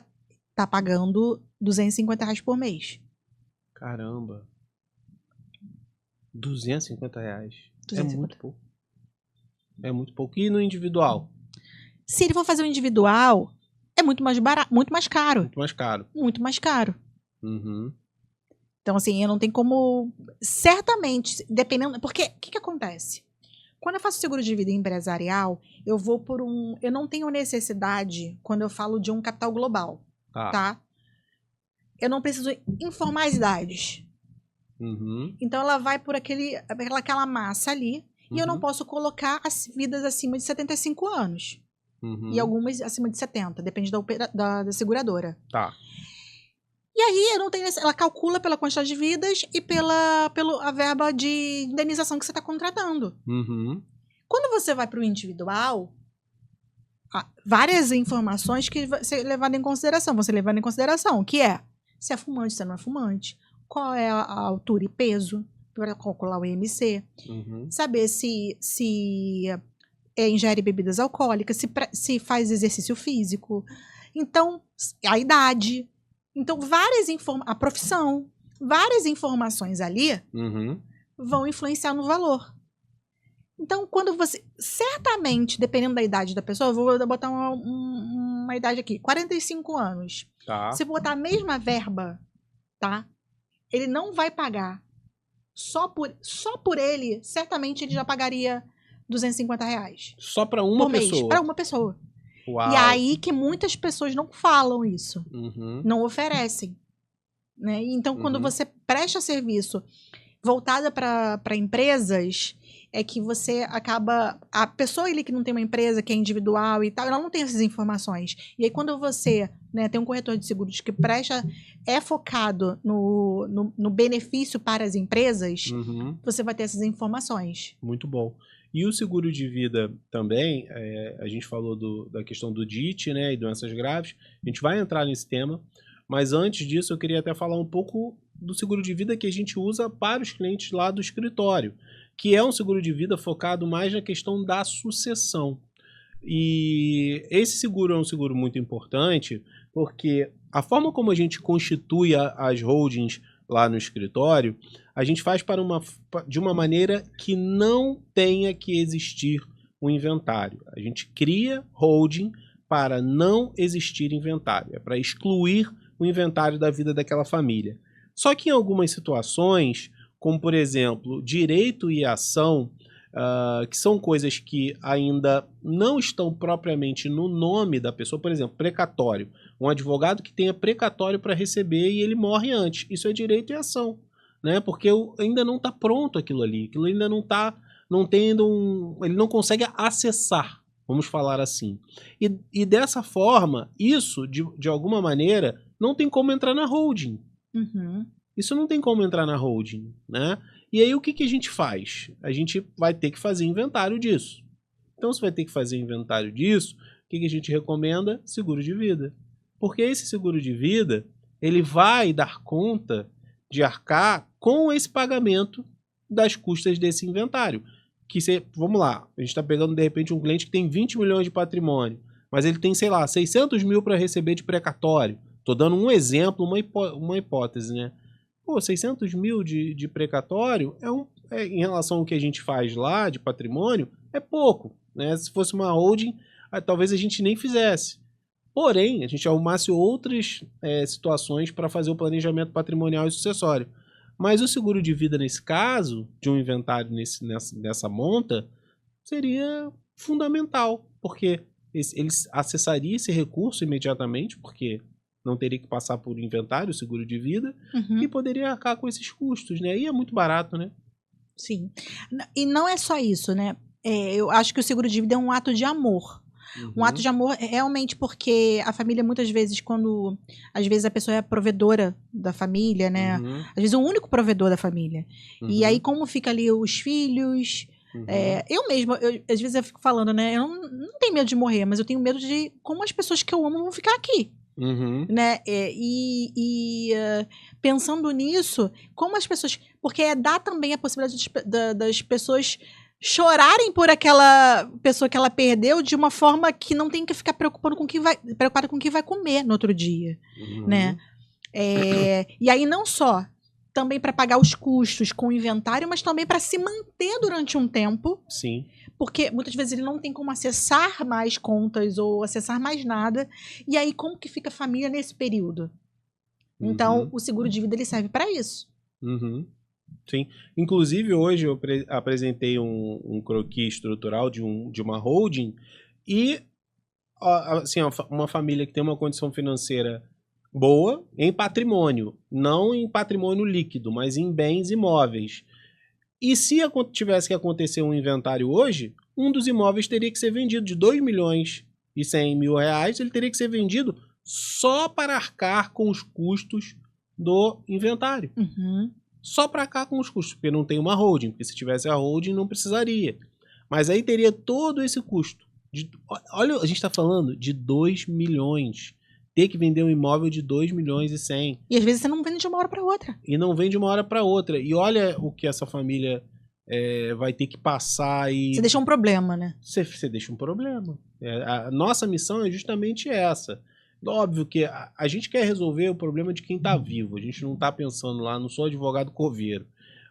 tá pagando R$250 por mês. Caramba. R$250. 250. É muito pouco. É muito pouco. E no individual? Se ele for fazer um individual, é muito mais barato, muito mais caro. Muito mais caro. Muito mais caro. Uhum. Então, assim, eu não tenho como... Certamente, dependendo... Porque, o que acontece? Quando eu faço seguro de vida empresarial, eu vou por um... Eu não tenho necessidade, quando eu falo de um capital global, tá? Eu não preciso informar as idades. Uhum. Então, ela vai por aquela massa ali, e eu não posso colocar as vidas acima de 75 anos. Uhum. E algumas acima de 70, depende da seguradora. Tá. E aí, eu não tenho, ela calcula pela quantidade de vidas e pela verba de indenização que você está contratando. Uhum. Quando você vai para o individual, várias informações que você levado em consideração. Você levando em consideração, que é se é fumante, se não é fumante, qual é a altura e peso, para calcular o IMC, saber se ingere bebidas alcoólicas, se faz exercício físico. Então, a idade. Então, a profissão, várias informações ali vão influenciar no valor. Então, quando você... Certamente, dependendo da idade da pessoa, eu vou botar uma idade aqui, 45 anos. Tá. Se botar a mesma verba, tá? Ele não vai pagar. Só por ele, certamente ele já pagaria R$250. Só para uma pessoa? Para uma pessoa. Uau. E aí que muitas pessoas não falam isso. Não oferecem. Né? Então, quando você presta serviço voltada para empresas, é que você acaba... A pessoa ali que não tem uma empresa, que é individual e tal, ela não tem essas informações. E aí, quando você tem um corretor de seguros que é focado no benefício para as empresas, você vai ter essas informações. Muito bom. E o seguro de vida também, a gente falou da questão do DIT, né, e doenças graves. A gente vai entrar nesse tema, mas antes disso eu queria até falar um pouco do seguro de vida que a gente usa para os clientes lá do escritório, que é um seguro de vida focado mais na questão da sucessão. E esse seguro é um seguro muito importante, porque a forma como a gente constitui as holdings lá no escritório, a gente faz de uma maneira que não tenha que existir um inventário. A gente cria holding para não existir inventário, é para excluir o inventário da vida daquela família. Só que em algumas situações, como por exemplo, direito e ação, que são coisas que ainda não estão propriamente no nome da pessoa, por exemplo, precatório. Um advogado que tenha precatório para receber e ele morre antes. Isso é direito e ação, né? Porque ainda não está pronto aquilo ali. Aquilo ainda não está, ele não consegue acessar, vamos falar assim. E dessa forma, isso, de alguma maneira, não tem como entrar na holding. Isso não tem como entrar na holding, né? E aí o que a gente faz? A gente vai ter que fazer inventário disso. Então, se vai ter que fazer inventário disso, o que a gente recomenda? Seguro de vida. Porque esse seguro de vida, ele vai dar conta de arcar com esse pagamento das custas desse inventário. Vamos lá, a gente está pegando de repente um cliente que tem 20 milhões de patrimônio, mas ele tem, sei lá, 600 mil para receber de precatório. Estou dando um exemplo, uma hipótese, né? Pô, 600 mil de precatório em relação ao que a gente faz lá de patrimônio, é pouco, né? Se fosse uma holding, talvez a gente nem fizesse. Porém, a gente arrumasse outras situações para fazer o planejamento patrimonial e sucessório. Mas o seguro de vida, nesse caso, de um inventário nessa monta, seria fundamental, porque ele acessaria esse recurso imediatamente, porque não teria que passar por inventário, seguro de vida, e poderia arcar com esses custos, né? E é muito barato, né? Sim. E não é só isso, né? Eu acho que o seguro de vida é um ato de amor. Um ato de amor realmente porque a família, muitas vezes, às vezes a pessoa é a provedora da família, né? Às vezes o único provedor da família. E aí, como fica ali os filhos... eu mesma, às vezes eu fico falando, né? Eu não tenho medo de morrer, mas eu tenho medo de como as pessoas que eu amo vão ficar aqui. Né? Pensando nisso, como as pessoas... Porque dá também a possibilidade das pessoas chorarem por aquela pessoa que ela perdeu de uma forma que não tem que ficar preocupada com o que vai comer no outro dia, né? E aí não só também para pagar os custos com o inventário, mas também para se manter durante um tempo. Sim. Porque muitas vezes ele não tem como acessar mais contas ou acessar mais nada. E aí como que fica a família nesse período? Então o seguro de vida ele serve para isso. Sim. Inclusive, hoje eu apresentei um croquis estrutural de uma holding e assim, uma família que tem uma condição financeira boa em patrimônio, não em patrimônio líquido, mas em bens imóveis. E se tivesse que acontecer um inventário hoje, um dos imóveis teria que ser vendido de 2.100.000 reais, ele teria que ser vendido só para arcar com os custos do inventário. Só para cá com os custos, porque não tem uma holding, porque se tivesse a holding não precisaria. Mas aí teria todo esse custo. Olha, a gente está falando de 2 milhões. Ter que vender um imóvel de 2.100.000. E às vezes você não vende de uma hora para outra. E não vende de uma hora para outra. E olha o que essa família vai ter que passar. Você deixa um problema, né? Você deixa um problema. A nossa missão é justamente essa. Óbvio que a gente quer resolver o problema de quem está vivo. A gente não está pensando lá, não sou advogado coveiro.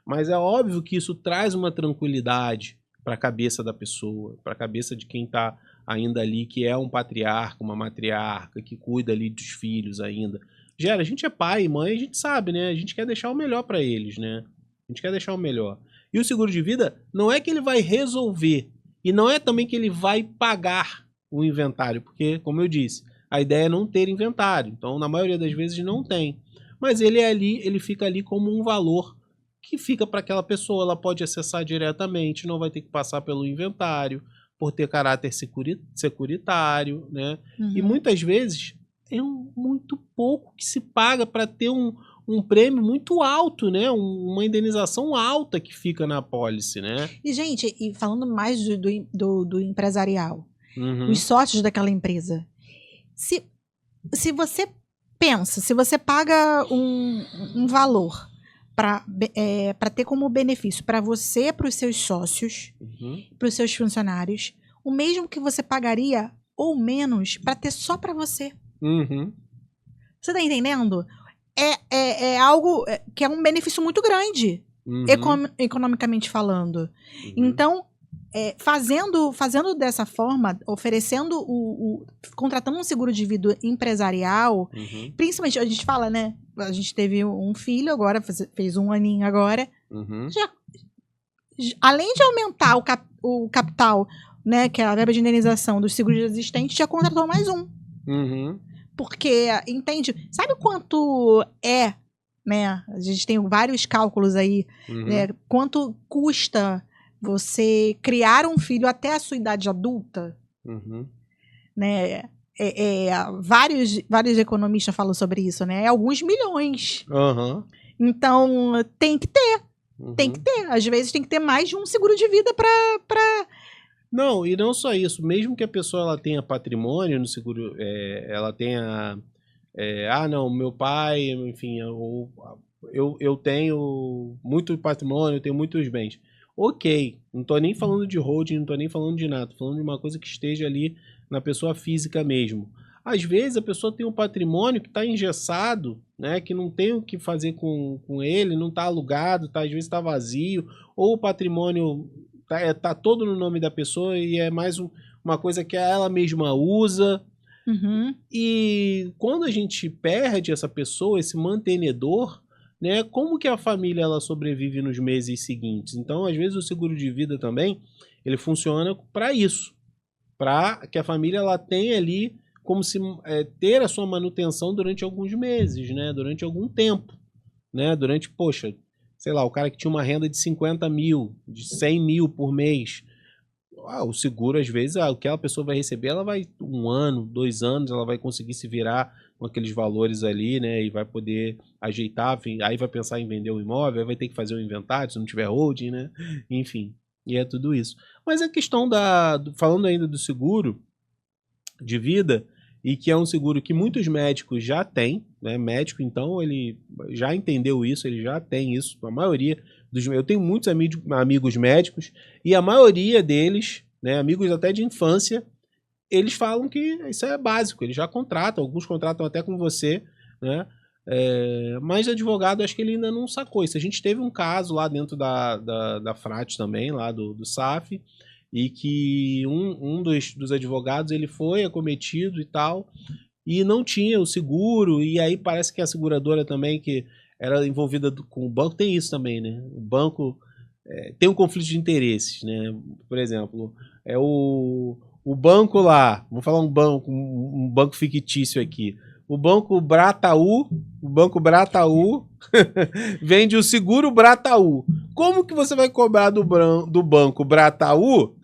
Mas é óbvio que isso traz uma tranquilidade para a cabeça da pessoa, para a cabeça de quem está ainda ali, que é um patriarca, uma matriarca, que cuida ali dos filhos ainda. A gente é pai e mãe, a gente sabe, né? A gente quer deixar o melhor para eles, né? A gente quer deixar o melhor. E o seguro de vida não é que ele vai resolver, e não é também que ele vai pagar o inventário, porque, como eu disse, a ideia é não ter inventário. Então, na maioria das vezes, não tem. Mas ele fica ali como um valor que fica para aquela pessoa. Ela pode acessar diretamente, não vai ter que passar pelo inventário, por ter caráter securitário, né? E muitas vezes é muito pouco que se paga para ter um prêmio muito alto, né? Uma indenização alta que fica na apólice, né? E, gente, falando mais do empresarial, os sócios daquela empresa, se você pensa, se você paga um valor para ter como benefício para você, para os seus sócios, para os seus funcionários, o mesmo que você pagaria ou menos para ter só para você. Você tá entendendo? É algo que é um benefício muito grande, economicamente falando. Então, fazendo dessa forma, oferecendo contratando um seguro de vida empresarial, principalmente, a gente fala, né? A gente teve um filho agora, fez 1 aninho agora. Além de aumentar o capital, né, que é a verba de indenização dos seguros existentes, já contratou mais um. Porque, entende? Sabe quanto né? A gente tem vários cálculos aí, né? Quanto custa você criar um filho até a sua idade adulta? Né? Vários economistas falam sobre isso, né? Alguns milhões. Então, tem que ter. Tem que ter. Às vezes tem que ter mais de um seguro de vida para... Não, e não só isso. Mesmo que a pessoa ela tenha patrimônio no seguro, ela tenha... não, meu pai, enfim, eu tenho muito patrimônio, eu tenho muitos bens. Ok, não tô nem falando de holding, não tô nem falando de nada. Tô falando de uma coisa que esteja ali na pessoa física mesmo. Às vezes a pessoa tem um patrimônio que está engessado, né, que não tem o que fazer com ele, não está alugado, às vezes está vazio, ou o patrimônio tá todo no nome da pessoa e é mais uma coisa que ela mesma usa. Uhum. E quando a gente perde essa pessoa, esse mantenedor, né, como que a família ela sobrevive nos meses seguintes? Então, às vezes o seguro de vida também, ele funciona para isso, para que a família ela tenha ali como se ter a sua manutenção durante alguns meses, né, durante algum tempo, né, durante, poxa, sei lá, o cara que tinha uma renda de 50 mil, de 100 mil por mês, o seguro, às vezes, aquela pessoa vai receber, ela vai 1 ano, 2 anos, ela vai conseguir se virar com aqueles valores ali, né? E vai poder ajeitar, aí vai pensar em vender o imóvel, aí vai ter que fazer o inventário, se não tiver holding, né? Enfim, e é tudo isso. Mas a questão falando ainda do seguro de vida, e que é um seguro que muitos médicos já têm, né? Médico, então, ele já entendeu isso, ele já tem isso, a maioria eu tenho muitos amigos médicos e a maioria deles, né, amigos até de infância, eles falam que isso é básico, eles já contratam, alguns contratam até com você, né? Mas advogado, acho que ele ainda não sacou isso. A gente teve um caso lá dentro da Frate também, lá do SAF, e que um dos advogados ele foi acometido e tal, e não tinha o seguro, e aí parece que a seguradora também, que era envolvida com o banco, tem isso também, né? O banco tem um conflito de interesses, né? Por exemplo, o banco lá, vamos falar um banco fictício aqui. O Banco Brataú vende o seguro Brataú. Como que você vai cobrar do Banco Brataú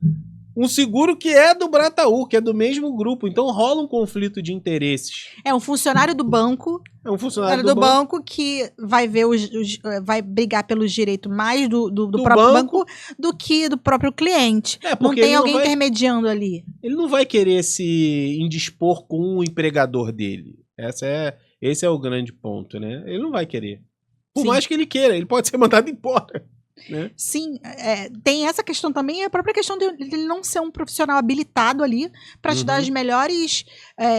um seguro que é do Brataú, que é do mesmo grupo? Então rola um conflito de interesses. É um funcionário do banco. É um funcionário do banco que vai ver vai brigar pelos direitos mais do próprio banco do que do próprio cliente. Não tem alguém intermediando ali. Ele não vai querer se indispor com o empregador dele. Esse é o grande ponto, né? Ele não vai querer. Por mais que ele queira, ele pode ser mandado embora. Né? Sim, tem essa questão também, a própria questão de ele não ser um profissional habilitado ali para te dar os melhores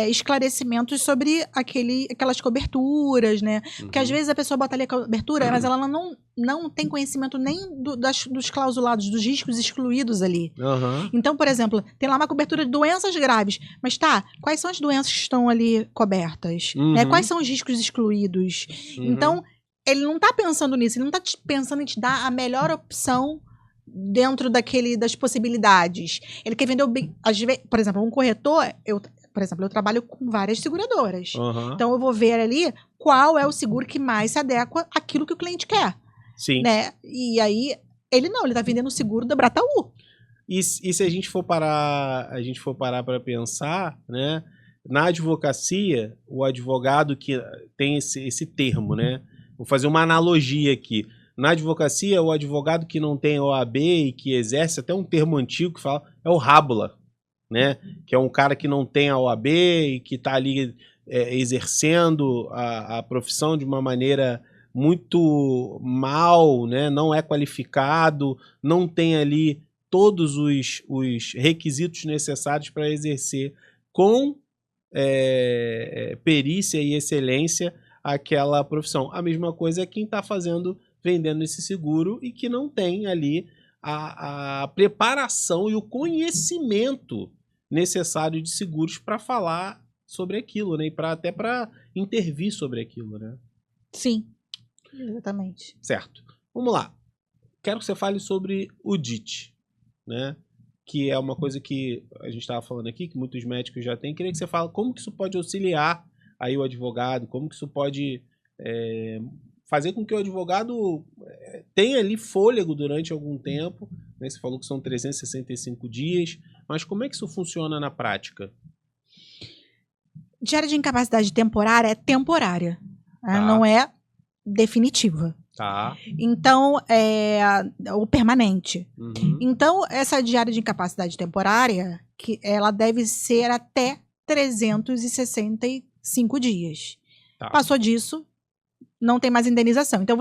esclarecimentos sobre aquelas coberturas, né? Porque às vezes a pessoa bota ali a cobertura, mas ela não tem conhecimento nem dos clausulados, dos riscos excluídos ali. Então, por exemplo, tem lá uma cobertura de doenças graves, mas quais são as doenças que estão ali cobertas? Né? Quais são os riscos excluídos? Então, ele não tá pensando nisso, ele não tá pensando em te dar a melhor opção dentro das possibilidades. Ele quer vender por exemplo, um corretor, eu trabalho com várias seguradoras. Então eu vou ver ali qual é o seguro que mais se adequa àquilo que o cliente quer. Sim. Né? E aí, ele tá vendendo o seguro da Brataú. E se a gente for parar para pensar, né? Na advocacia, o advogado que tem esse termo, né? Vou fazer uma analogia aqui. Na advocacia, o advogado que não tem OAB e que exerce, até um termo antigo que fala, é o rábula, né? Que é um cara que não tem a OAB e que está ali exercendo a profissão de uma maneira muito mal, né? Não é qualificado, não tem ali todos os requisitos necessários para exercer com perícia e excelência aquela profissão. A mesma coisa é quem está vendendo esse seguro e que não tem ali a preparação e o conhecimento necessário de seguros para falar sobre aquilo, né? E até para intervir sobre aquilo, né? Sim, exatamente. Certo. Vamos lá. Quero que você fale sobre o DIT, né? Que é uma coisa que a gente estava falando aqui, que muitos médicos já têm. Queria que você fale como que isso pode auxiliar aí o advogado, como que isso pode fazer com que o advogado tenha ali fôlego durante algum tempo, né? Você falou que são 365 dias, mas como é que isso funciona na prática? Diária de incapacidade temporária é temporária, não é definitiva. Tá. Então, o permanente. Então, essa diária de incapacidade temporária, ela deve ser até 365 dias. Tá. Passou disso, não tem mais indenização. Então,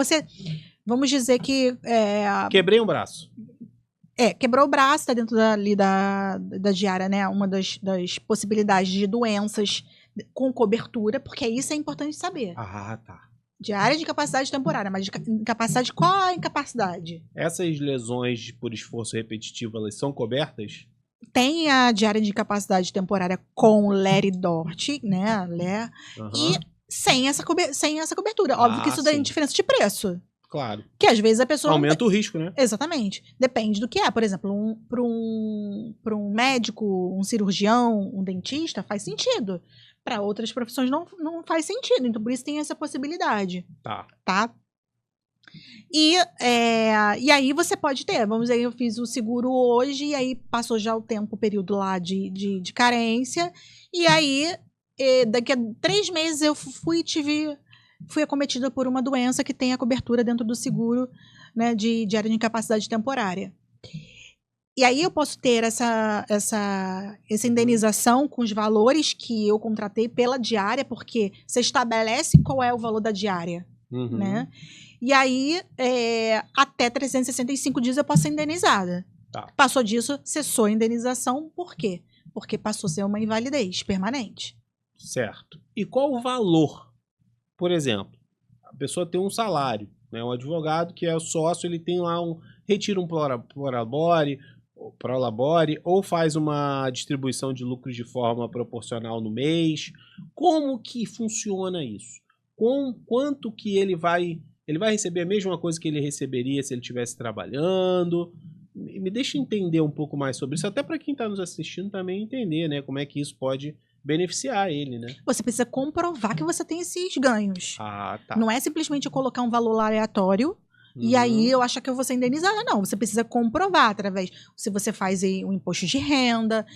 vamos dizer que... Quebrei um braço. Quebrou o braço, tá dentro da diária, né? Uma das possibilidades de doenças com cobertura, porque isso é importante saber. Ah, tá. Diária de incapacidade temporária, mas de incapacidade, qual a incapacidade? Essas lesões por esforço repetitivo, elas são cobertas? Tem a diária de incapacidade temporária com LER e DORT, né? LER, e sem essa cobertura. Óbvio que isso daí é diferença de preço. Claro. Que às vezes a pessoa... Aumenta o risco, né? Exatamente. Depende do que é. Por exemplo, para um médico, um cirurgião, um dentista, faz sentido. Para outras profissões não faz sentido. Então, por isso tem essa possibilidade. Tá? E aí você pode ter. Vamos dizer, eu fiz o seguro hoje, e aí passou já o período lá de carência. E aí, daqui a 3 meses eu fui acometida por uma doença que tem a cobertura dentro do seguro, né, de diária de incapacidade temporária. E aí eu posso ter essa indenização com os valores que eu contratei pela diária, porque você estabelece qual é o valor da diária, né? E aí, até 365 dias eu posso ser indenizada. Tá. Passou disso, cessou a indenização. Por quê? Porque passou a ser uma invalidez permanente. Certo. E qual o valor? Por exemplo, a pessoa tem um salário, né? Um advogado que é o sócio, ele tem lá retira um prolabore, ou faz uma distribuição de lucros de forma proporcional no mês. Como que funciona isso? Quanto que ele vai receber a mesma coisa que ele receberia se ele estivesse trabalhando? Me deixa entender um pouco mais sobre isso, até para quem está nos assistindo também entender, né, como é que isso pode beneficiar ele, né? Você precisa comprovar que você tem esses ganhos. Ah, tá. Não é simplesmente colocar um valor aleatório e aí eu achar que eu vou ser indenizada. Não, você precisa comprovar através... Se você faz um imposto de renda...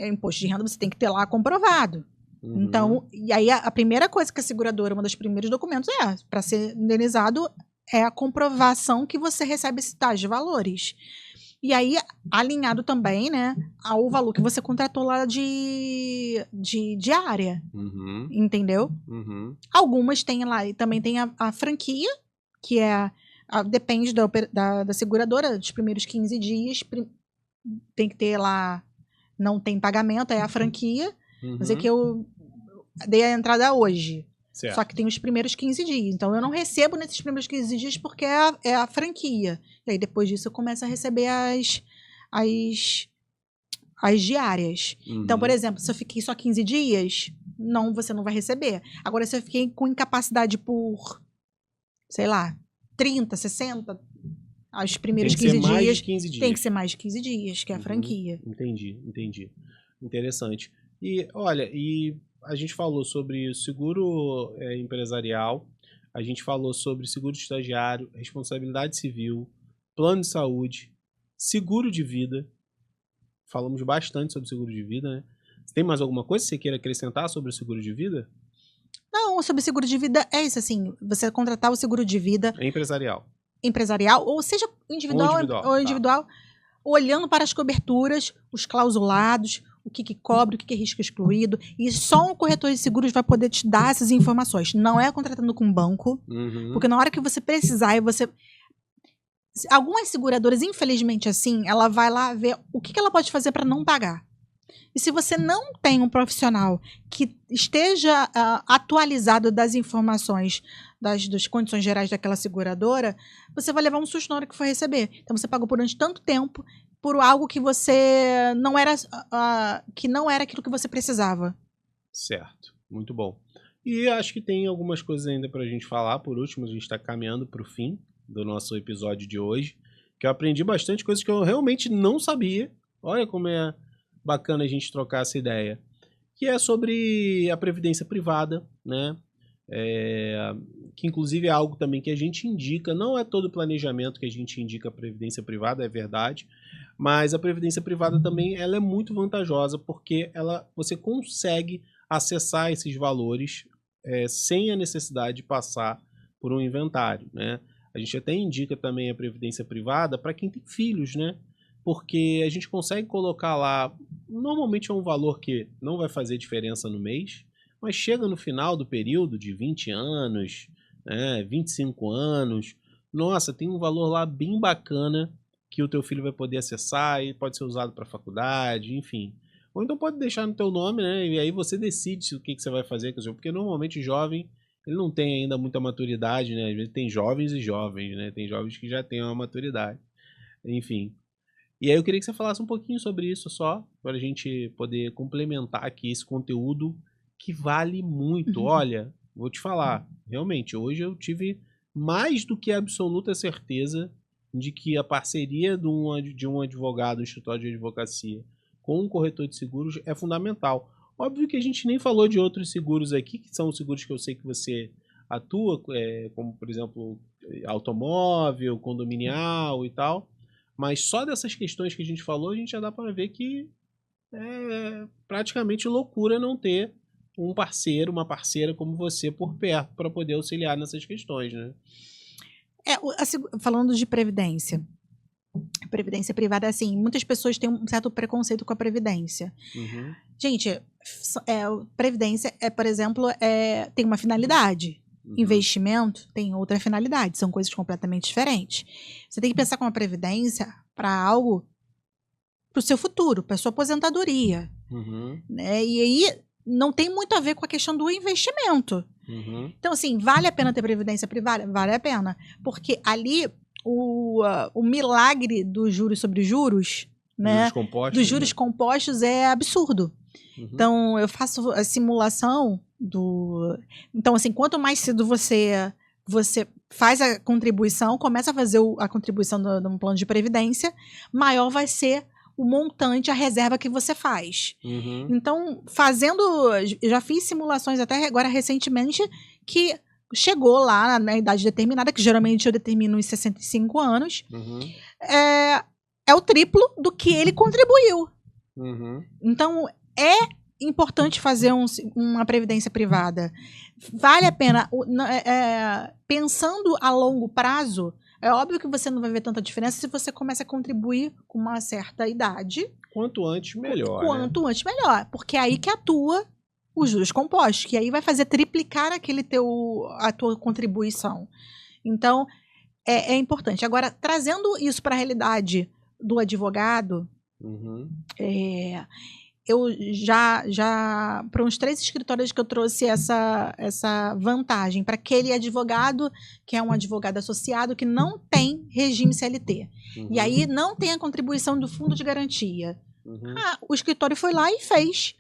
Imposto de renda você tem que ter lá comprovado. Então, e aí a primeira coisa que a seguradora, um dos primeiros documentos para ser indenizado, é a comprovação que você recebe esses tais de valores. E aí, alinhado também, né, ao valor que você contratou lá de diária. Entendeu? Algumas têm lá, e também tem a franquia, que depende da seguradora, dos primeiros 15 dias, tem que ter lá, não tem pagamento, é a franquia. Mas é que eu dei a entrada hoje. Certo. Só que tem os primeiros 15 dias. Então, eu não recebo nesses primeiros 15 dias porque é a franquia. E aí, depois disso, eu começo a receber as diárias. Então, por exemplo, se eu fiquei só 15 dias, você não vai receber. Agora, se eu fiquei com incapacidade por, sei lá, 30, 60, os primeiros 15 dias... mais de 15 dias. Tem que ser mais de 15 dias, que é a franquia. Entendi. Interessante. E, olha, a gente falou sobre seguro empresarial, a gente falou sobre seguro de estagiário, responsabilidade civil, plano de saúde, seguro de vida. Falamos bastante sobre seguro de vida, né? Tem mais alguma coisa que você queira acrescentar sobre o seguro de vida? Não, sobre seguro de vida é isso, assim, você contratar o seguro de vida... Empresarial, ou seja, individual, olhando para as coberturas, os clausulados, o que cobre, o que é risco excluído, e só um corretor de seguros vai poder te dar essas informações. Não é contratando com um banco, porque na hora que você precisar, algumas seguradoras, infelizmente assim, ela vai lá ver o que ela pode fazer para não pagar. E se você não tem um profissional que esteja atualizado das informações das condições gerais daquela seguradora, você vai levar um susto na hora que for receber. Então você pagou durante tanto tempo por algo que você não era aquilo que você precisava. Certo, muito bom. E acho que tem algumas coisas ainda para a gente falar. Por último, a gente está caminhando para o fim do nosso episódio de hoje, que eu aprendi bastante coisas que eu realmente não sabia. Olha como é bacana a gente trocar essa ideia. Que é sobre a previdência privada, né? Que inclusive é algo também que a gente indica. Não é todo planejamento que a gente indica a previdência privada, é verdade. Mas a previdência privada também ela é muito vantajosa porque você consegue acessar esses valores sem a necessidade de passar por um inventário, né? A gente até indica também a previdência privada para quem tem filhos, né? Porque a gente consegue colocar lá, normalmente é um valor que não vai fazer diferença no mês, mas chega no final do período de 20 anos, 25 anos, nossa, tem um valor lá bem bacana que o teu filho vai poder acessar e pode ser usado para faculdade, enfim. Ou então pode deixar no teu nome, né? E aí você decide o que você vai fazer com o seu. Porque normalmente o jovem, ele não tem ainda muita maturidade, né? Às vezes tem jovens e jovens, né? Tem jovens que já têm uma maturidade. Enfim. E aí eu queria que você falasse um pouquinho sobre isso só, para a gente poder complementar aqui esse conteúdo que vale muito. Olha, vou te falar, realmente, hoje eu tive mais do que absoluta certeza de que a parceria de um advogado, um escritório de advocacia, com um corretor de seguros é fundamental. Óbvio que a gente nem falou de outros seguros aqui, que são os seguros que eu sei que você atua, como, por exemplo, automóvel, condominial e tal. Mas só dessas questões que a gente falou, a gente já dá para ver que é praticamente loucura não ter um parceiro, uma parceira como você por perto para poder auxiliar nessas questões, né? Falando de previdência privada, assim, muitas pessoas têm um certo preconceito com a previdência. Gente, previdência por exemplo, tem uma finalidade. Investimento tem outra finalidade, são coisas completamente diferentes. Você tem que pensar com a previdência para algo para o seu futuro, para sua aposentadoria. Né? E aí não tem muito a ver com a questão do investimento. Então, assim, vale a pena ter previdência privada? Vale a pena. Porque ali o milagre dos juros sobre juros, né? Dos juros compostos é absurdo. Então, eu faço a simulação Então, assim, quanto mais cedo você faz a contribuição, começa a fazer a contribuição de um plano de previdência, maior vai ser o montante, a reserva que você faz. Então, eu já fiz simulações até agora recentemente que chegou lá na idade determinada, que geralmente eu determino em 65 anos, é o triplo do que ele contribuiu. Então, é importante fazer uma previdência privada. Vale a pena, pensando a longo prazo, é óbvio que você não vai ver tanta diferença se você começa a contribuir com uma certa idade. Quanto antes, melhor. Quanto antes, melhor. Porque é aí que atua os juros compostos, que aí vai fazer triplicar a tua contribuição. Então, é importante. Agora, trazendo isso para a realidade do advogado, eu já para uns 3 escritórios que eu trouxe essa vantagem para aquele advogado que é um advogado associado que não tem regime CLT. E aí não tem a contribuição do fundo de garantia. O escritório foi lá e fez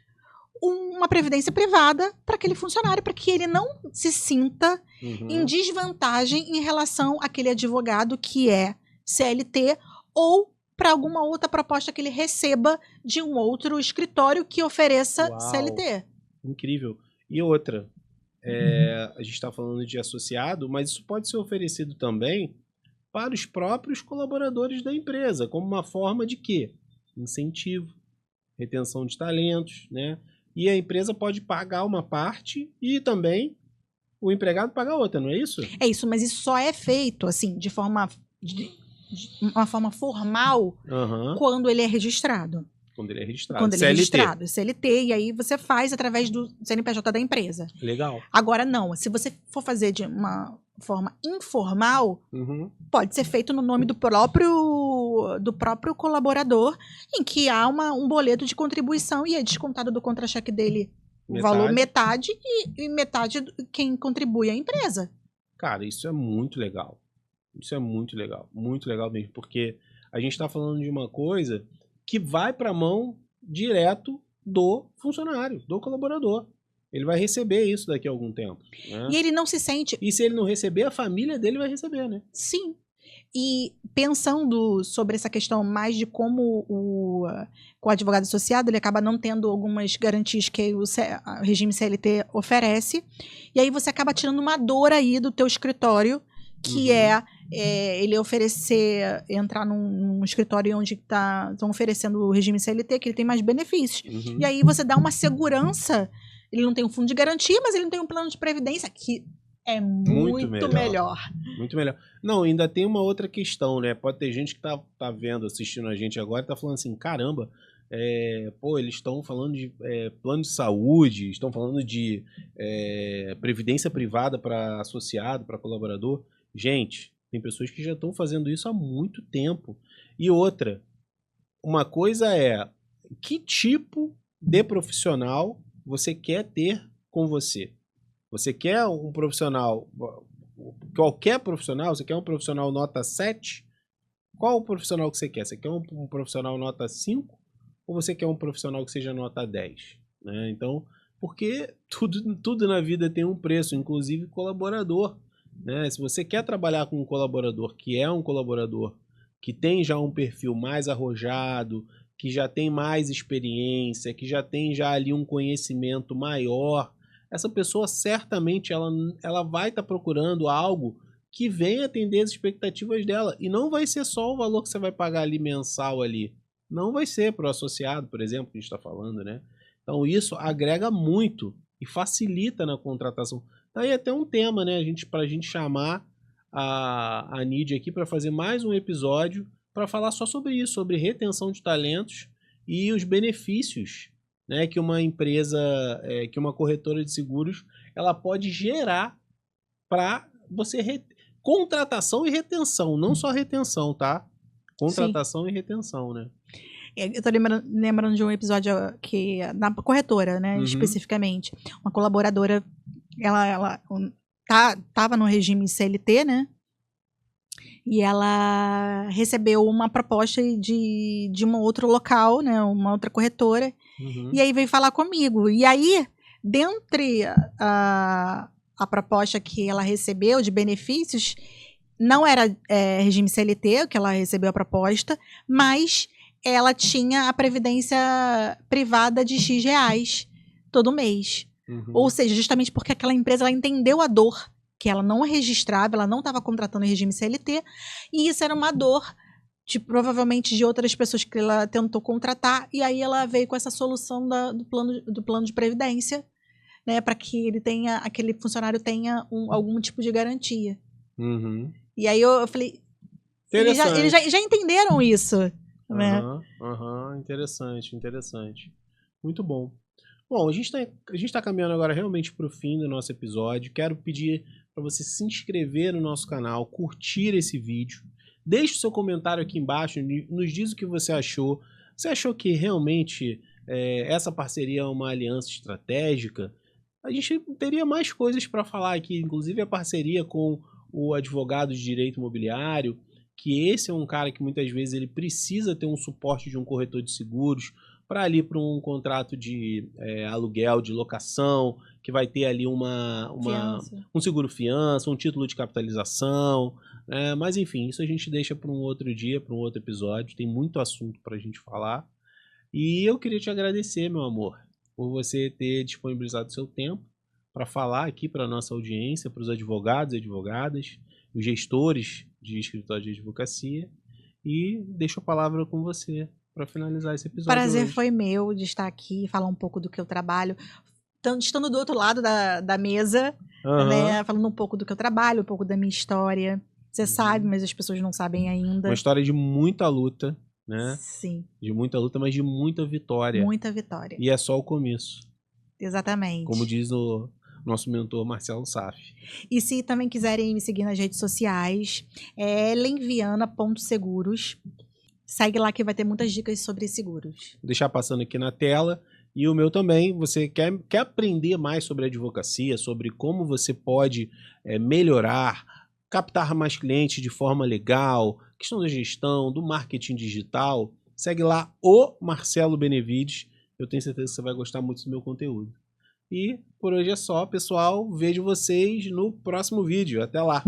uma previdência privada para aquele funcionário, para que ele não se sinta em desvantagem em relação àquele advogado que é CLT ou para alguma outra proposta que ele receba de um outro escritório que ofereça CLT. Incrível. E outra, a gente está falando de associado, mas isso pode ser oferecido também para os próprios colaboradores da empresa, como uma forma de quê? Incentivo, retenção de talentos, né? E a empresa pode pagar uma parte e também o empregado pagar outra, não é isso? É isso, mas isso só é feito assim de uma forma formal quando ele é registrado. Quando ele é registrado. Quando ele é registrado, CLT, e aí você faz através do CNPJ da empresa. Legal. Agora não, se você for fazer de uma forma informal, pode ser feito no nome do próprio colaborador, em que há um boleto de contribuição e é descontado do contra-cheque dele o valor metade e metade quem contribui é a empresa. Cara, isso é muito legal. Isso é muito legal mesmo, porque a gente está falando de uma coisa que vai para a mão direto do funcionário, do colaborador. Ele vai receber isso daqui a algum tempo. Né? E ele não se sente... E se ele não receber, a família dele vai receber, né? Sim. E pensando sobre essa questão mais de como o advogado associado, ele acaba não tendo algumas garantias que o regime CLT oferece, e aí você acaba tirando uma dor aí do teu escritório, que ele entrar num escritório onde estão oferecendo o regime CLT, que ele tem mais benefícios. E aí você dá uma segurança, ele não tem um fundo de garantia, mas ele não tem um plano de previdência, que é muito melhor. Muito melhor. Não, ainda tem uma outra questão, né? Pode ter gente que tá vendo, assistindo a gente agora, e tá falando assim, caramba, eles estão falando de plano de saúde, estão falando de previdência privada para associado, para colaborador. Gente, tem pessoas que já estão fazendo isso há muito tempo. E outra, uma coisa é que tipo de profissional você quer ter com você? Você quer um profissional, qualquer profissional, você quer um profissional nota 7? Qual o profissional que você quer? Você quer um profissional nota 5 ou você quer um profissional que seja nota 10? Né? Então, porque tudo na vida tem um preço, inclusive colaborador. Né? Se você quer trabalhar com um colaborador que é um colaborador que tem já um perfil mais arrojado, que já tem mais experiência, que já tem já ali um conhecimento maior, essa pessoa certamente ela vai estar procurando algo que venha atender as expectativas dela. E não vai ser só o valor que você vai pagar ali mensal ali. Não vai ser para o associado, por exemplo, que a gente está falando, né? Então isso agrega muito e facilita na contratação. Tá aí até um tema, né? Para a gente chamar a NID aqui para fazer mais um episódio para falar só sobre isso, sobre retenção de talentos e os benefícios, né, que uma empresa, que uma corretora de seguros, ela pode gerar para você contratação e retenção, não só retenção, tá? Contratação e retenção, né? Eu tô lembrando de um episódio que, na corretora, né, especificamente, uma colaboradora, ela tava no regime CLT, né? E ela recebeu uma proposta de um outro local, né? Uma outra corretora. E aí veio falar comigo. E aí, dentre a proposta que ela recebeu de benefícios, não era regime CLT, que ela recebeu a proposta, mas ela tinha a previdência privada de X reais todo mês. Ou seja, justamente porque aquela empresa ela entendeu a dor, que ela não registrava, ela não estava contratando em regime CLT, e isso era uma dor, provavelmente de outras pessoas que ela tentou contratar, e aí ela veio com essa solução do plano de previdência, né, para que aquele funcionário tenha algum tipo de garantia. E aí eu falei, eles já entenderam isso, né? Interessante. Muito bom. Bom, a gente tá caminhando agora realmente para o fim do nosso episódio. Quero pedir para você se inscrever no nosso canal, curtir esse vídeo. Deixe o seu comentário aqui embaixo, nos diz o que você achou. Você achou que realmente essa parceria é uma aliança estratégica? A gente teria mais coisas para falar aqui, inclusive a parceria com o advogado de direito imobiliário, que esse é um cara que muitas vezes ele precisa ter um suporte de um corretor de seguros para ali para um contrato de aluguel, de locação, que vai ter ali um seguro fiança, um título de capitalização, mas enfim, isso a gente deixa para um outro dia, para um outro episódio, tem muito assunto para a gente falar. E eu queria te agradecer, meu amor, por você ter disponibilizado seu tempo para falar aqui para a nossa audiência, para os advogados e advogadas, os gestores de escritório de advocacia, e deixo a palavra com você para finalizar esse episódio. Prazer hoje. Foi meu de estar aqui, falar um pouco do que eu trabalho, estando do outro lado da mesa, né, falando um pouco do que eu trabalho, um pouco da minha história. Você sabe, mas as pessoas não sabem ainda. Uma história de muita luta, né? Sim. De muita luta, mas de muita vitória. Muita vitória. E é só o começo. Exatamente. Como diz o nosso mentor Marcelo Saf. E se também quiserem me seguir nas redes sociais, é lenviana.seguros. Segue lá que vai ter muitas dicas sobre seguros. Vou deixar passando aqui na tela. E o meu também. Você quer aprender mais sobre advocacia, sobre como você pode melhorar, captar mais clientes de forma legal, questão da gestão, do marketing digital, segue lá o Marcelo Benevides. Eu tenho certeza que você vai gostar muito do meu conteúdo. E por hoje é só, pessoal. Vejo vocês no próximo vídeo. Até lá!